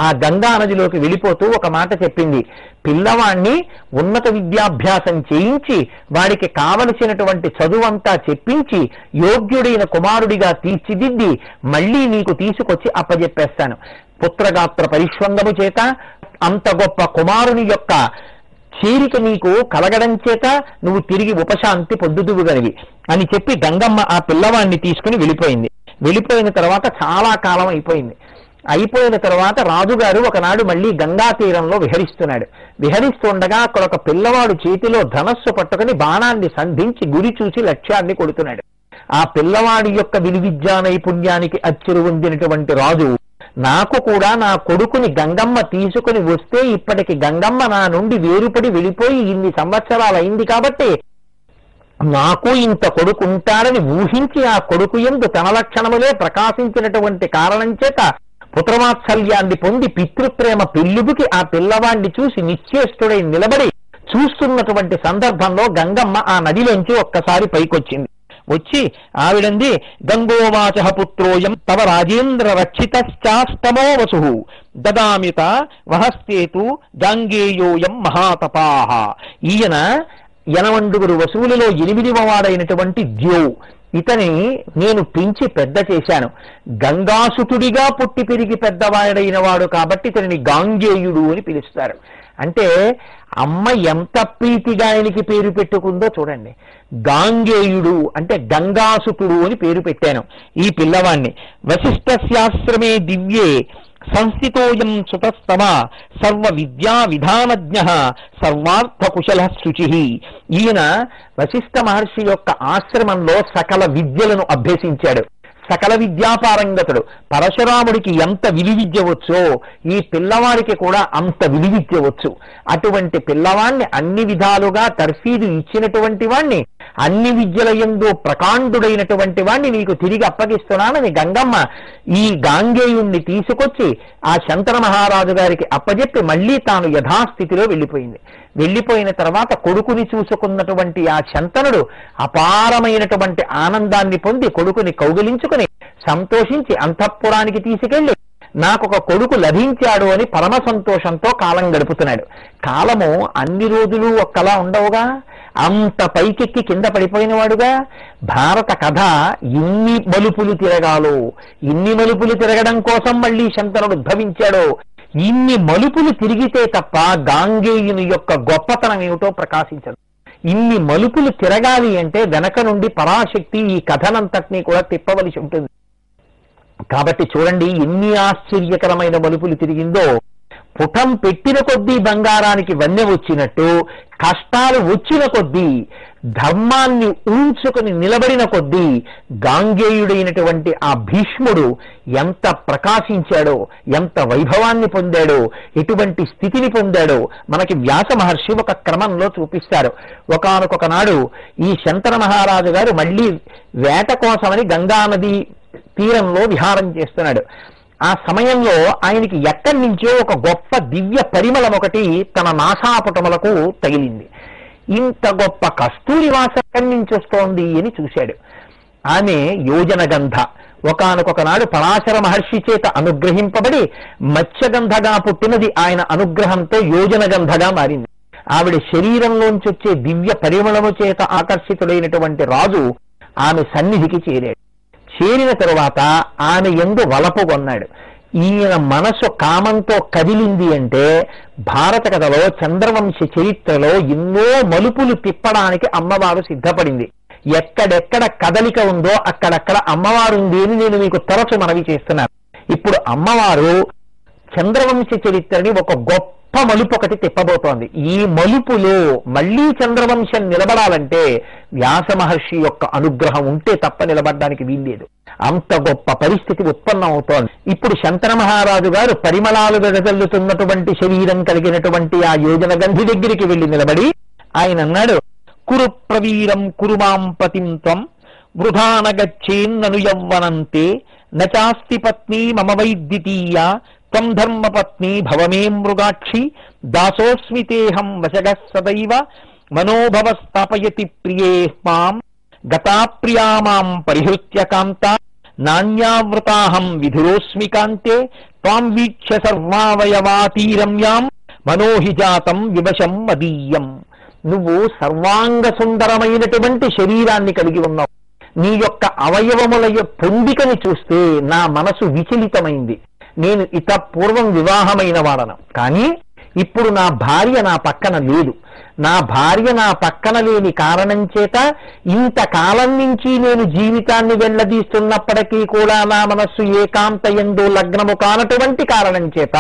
ఆ గంగా నదిలోకి వెళ్ళిపోతూ ఒక మాట చెప్పింది. పిల్లవాణ్ణి ఉన్నత విద్యాభ్యాసం చేయించి వాడికి కావలసినటువంటి చదువంతా చెప్పించి యోగ్యుడైన కుమారుడిగా తీర్చిదిద్ది మళ్ళీ నీకు తీసుకొచ్చి అప్పజెప్పేస్తాను. పుత్రగాత్ర పరిష్వంగము చేత అంత గొప్ప కుమారుని యొక్క చేరిక నీకు కలగడం చేత నువ్వు తిరిగి ఉపశాంతి పొందుదువుగలివి అని చెప్పి గంగమ్మ ఆ పిల్లవాడిని తీసుకుని వెళ్ళిపోయింది. వెళ్ళిపోయిన తర్వాత చాలా కాలం అయిపోయిన తర్వాత రాజుగారు ఒకనాడు మళ్ళీ గంగా తీరంలో విహరిస్తుండగా అక్కడ ఒక పిల్లవాడు చేతిలో ధనస్సు పట్టుకుని బాణాన్ని సంధించి గురి చూసి లక్ష్యాన్ని కొడుతున్నాడు. ఆ పిల్లవాడి యొక్క విలువిద్యా నైపుణ్యానికి అచ్చురు పొందినటువంటి రాజు, నాకు కూడా నా కొడుకుని గంగమ్మ తీసుకుని వస్తే ఇప్పటికి గంగమ్మ నా నుండి వేరుపడి వెళ్ళిపోయి ఇన్ని సంవత్సరాలైంది కాబట్టి నాకు ఇంత కొడుకు ఉంటాడని ఊహించి ఆ కొడుకు యందు తన లక్షణములే ప్రకాశించినటువంటి కారణం చేత పుత్రవాత్సల్యాన్ని పొంది పితృప్రేమ పెళ్లిబుకి ఆ పిల్లవాడిని చూసి నిశ్చేష్టుడై నిలబడి చూస్తున్నటువంటి సందర్భంలో గంగమ్మ ఆ నదిలోంచి ఒక్కసారి పైకొచ్చింది. వచ్చి ఆవిడంది, గంగోవాచ పుత్రోయం తవ రాజేంద్ర రక్షితశ్చాస్తమో వసు దదామిత వహస్తేతు గాంగేయోయం మహాతపాహ. ఈయన 80 వసువులలో 8వ వాడైనటువంటి ద్యో. ఇతని నేను పెంచి పెద్ద చేశాను. గంగాసుతుడిగా పుట్టి పెరిగి పెద్దవాడైన వాడు కాబట్టి ఇతనిని గాంగేయుడు అని పిలుస్తారు. అంటే అమ్మ ఎంత ప్రీతిగా ఆయనకి పేరు పెట్టుకుందో చూడండి. గాంగేయుడు అంటే గంగాసుతుడు అని పేరు పెట్టాను ఈ పిల్లవాణ్ణి. వశిష్ఠస్యాశ్రమే దివ్యే సంస్థితోయం సుతస్తమ సర్వ విద్యా విధానజ్ఞ సర్వార్థ కుశల శుచి. ఈయన వశిష్ఠ మహర్షి యొక్క ఆశ్రమంలో సకల విద్యలను అభ్యసించాడు. సకల విద్యాపారంగతుడు. పరశురాముడికి ఎంత విలువిద్య వచ్చో ఈ పిల్లవాడికి కూడా అంత విలువిద్య వచ్చు. అటువంటి పిల్లవాణ్ణి అన్ని విధాలుగా తర్ఫీదు ఇచ్చినటువంటి వాణ్ణి, అన్ని విద్యల యందు ప్రకాండుడైనటువంటి వాణ్ణి నీకు తిరిగి అప్పగిస్తున్నానని గంగమ్మ ఈ గాంగేయుణ్ణి తీసుకొచ్చి ఆ శంతన మహారాజు గారికి అప్పజెప్పి మళ్ళీ తాను యథాస్థితిలో వెళ్ళిపోయిన తర్వాత కొడుకుని చూసుకున్నటువంటి ఆ శంతనుడు అపారమైనటువంటి ఆనందాన్ని పొంది కొడుకుని కౌగిలించుకుని సంతోషించి అంతఃపురానికి తీసుకెళ్లి నాకొక కొడుకు లభించాడు అని పరమ సంతోషంతో కాలం గడుపుతున్నాడు. కాలము అన్ని రోజులు ఒక్కలా ఉండవుగా, అంత పైకెక్కి కింద పడిపోయినవాడుగా. భారత కథ ఇన్ని మలుపులు తిరగాలో, ఇన్ని మలుపులు తిరగడం కోసం మళ్ళీ శంతనుడు ఉద్భవించాడో, ఇన్ని మలుపులు తిరిగితే తప్ప గాంగేయుని యొక్క గొప్పతనం ఏమిటో ప్రకాశించదు. ఇన్ని మలుపులు తిరగాలి అంటే వెనక నుండి పరాశక్తి ఈ కథనంతటినీ కూడా తిప్పవలసి ఉంటుంది. కాబట్టి చూడండి ఎన్ని ఆశ్చర్యకరమైన మలుపులు తిరిగిందో. పుటం పెట్టిన కొద్దీ బంగారానికి వన్నె వచ్చినట్టు, కష్టాలు వచ్చిన కొద్దీ, ధర్మాన్ని ఉంచుకుని నిలబడిన కొద్దీ గాంగేయుడైనటువంటి ఆ భీష్ముడు ఎంత ప్రకాశించాడో, ఎంత వైభవాన్ని పొందాడో, ఎటువంటి స్థితిని పొందాడో మనకి వ్యాస మహర్షి ఒక క్రమంలో చూపిస్తారు. ఒకానొక నాడు ఈ శంతన మహారాజు గారు మళ్ళీ వేట కోసమని గంగానది తీరంలో విహారం చేస్తున్నాడు. ఆ సమయంలో ఆయనకి ఎక్కడి నుంచో ఒక గొప్ప దివ్య పరిమళం ఒకటి తన నాసాపుటములకు తగిలింది. ఇంత గొప్ప కస్తూరి వాసన ఎక్కడి నుంచి వస్తోంది అని చూశాడు. ఆమె యోజనగంధ. ఒకానొక నాడు పరాశర మహర్షి చేత అనుగ్రహింపబడి మత్స్యగంధగా పుట్టినది ఆయన అనుగ్రహంతో యోజనగంధగా మారింది. ఆవిడ శరీరంలోంచి వచ్చే దివ్య పరిమళము చేత ఆకర్షితుడైనటువంటి రాజు ఆమె సన్నిధికి చేరాడు. చేరిన తరువాత ఆమె యందు వలపు కొన్నాడు. ఈయన మనసు కామంతో కదిలింది అంటే భారత కథలో చంద్రవంశ చరిత్రలో ఎన్నో మలుపులు తిప్పడానికి అమ్మవారు సిద్ధపడింది. ఎక్కడెక్కడ కదలిక ఉందో అక్కడక్కడ అమ్మవారు ఉంది అని నేను మీకు తరచు మనవి చేస్తున్నాను. ఇప్పుడు అమ్మవారు చంద్రవంశ చరిత్రని ఒక గొప్ప మలుపు ఒకటి తిప్పబోతోంది. ఈ మలుపులో మళ్లీ చంద్రవంశం నిలబడాలంటే వ్యాస మహర్షి యొక్క అనుగ్రహం ఉంటే తప్ప నిలబడడానికి వీల్లేదు. అంత గొప్ప పరిస్థితి ఉత్పన్నం అవుతోంది. ఇప్పుడు శంతన మహారాజు గారు పరిమళాలు వెదజల్లుతున్నటువంటి శరీరం కలిగినటువంటి ఆ యోజన గంధి దగ్గరికి వెళ్లి నిలబడి ఆయన అన్నాడు, కురు ప్రవీరం కురుమాం పతిం త్వం వృధానగచ్చేన్నను యవ్వనంతే నచాస్తి పత్ని మమ వైద్యుతీయ త్వం ధర్మపత్ని భవమే మృగాక్షి దాసోస్మి తేహం వశగః సదైవ మనోభవ స్థాపయతి ప్రియే మాం గతాప్రియా మాం పరిహృత్య కాంత నాణ్యావృతాహం విధురోస్మి కాంతే త్వాం వీక్ష్య సర్వావయవాతీరమ్యాం మనోహి జాతం వివశం మదీయం. నువ్వు సర్వాంగ సుందరమైనటువంటి శరీరాన్ని కలిగి ఉన్నావు. నీ యొక్క అవయవముల పొందికని చూస్తే నా మనసు విచలితమైంది. నేను ఇత పూర్వం వివాహమైన వాడను, కానీ ఇప్పుడు నా భార్య నా పక్కన లేదు. నా భార్య నా పక్కన లేని కారణం చేత ఇంతకాలం నుంచి నేను జీవితాన్ని వెళ్లదీస్తున్నప్పటికీ కూడా నా మనస్సు ఏకాంత యందు లగ్నము కానటువంటి కారణం చేత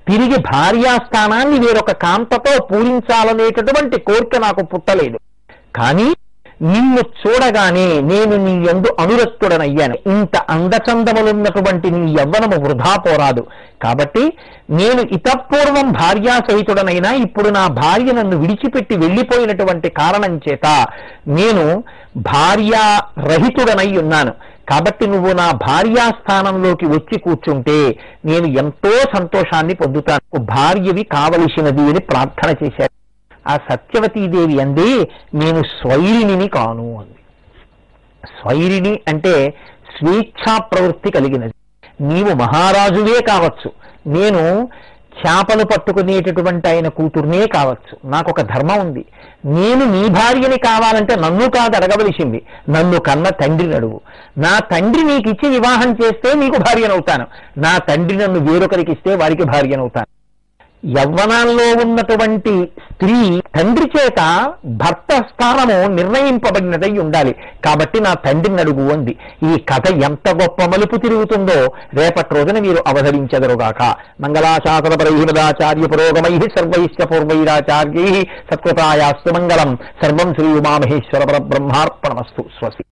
తిరిగి భార్యాస్థానాన్ని వేరొక కాంతతో పూరించాలనేటటువంటి కోరిక నాకు పుట్టలేదు. కానీ నిన్ను చూడగానే నేను నీ యందు అనురక్తుడనయ్యాను. ఇంత అందచందములున్నటువంటి నీ యవ్వనము వృధా పోరాదు. కాబట్టి నేను ఇతపూర్వం భార్యా సహితుడనైనా ఇప్పుడు నా భార్య నన్ను విడిచిపెట్టి వెళ్లిపోయినటువంటి కారణం చేత నేను భార్యారహితుడనై ఉన్నాను. కాబట్టి నువ్వు నా భార్యాస్థానంలోకి వచ్చి కూర్చుంటే నేను ఎంతో సంతోషాన్ని పొందుతాను. భార్యవి కావలసినది అని ప్రార్థన చేశాడు. ఆ సత్యవతీదేవి అంది, నేను స్వైరిణిని కాను అంది. స్వైరిణి అంటే స్వేచ్ఛా ప్రవృత్తి కలిగినది. నీవు మహారాజువే కావచ్చు, నేను చేపలు పట్టుకునేటటువంటి ఆయన కూతుర్నే కావచ్చు. నాకు ఒక ధర్మం ఉంది. నేను నీ భార్యని కావాలంటే నన్ను కాదు అడగవలసింది, నన్ను కన్న తండ్రిని అడుగు. నా తండ్రి నీకు ఇచ్చి వివాహం చేస్తే నీకు భార్యనవుతాను. నా తండ్రి నన్ను వేరొకరికి ఇస్తే వారికి భార్యనవుతాను. యవ్వనాల్లో ఉన్నటువంటి స్త్రీ తండ్రి చేత భర్త స్థానము నిర్ణయింపబడినదై ఉండాలి. కాబట్టి నా తండ్రిని అడుగు అంది. ఈ కథ ఎంత గొప్ప మలుపు తిరుగుతుందో రేపటి రోజున మీరు అవతరించెదరుగాక. మంగళాశాసనపరై మదాచార్య పురోగమై సర్వైశ్చ పూర్వైరాచార్యై సత్కృతాయాస్తు మంగళం. సర్వం శ్రీ ఉమామహేశ్వర పరబ్రహ్మార్పణమస్తు. స్వస్తి.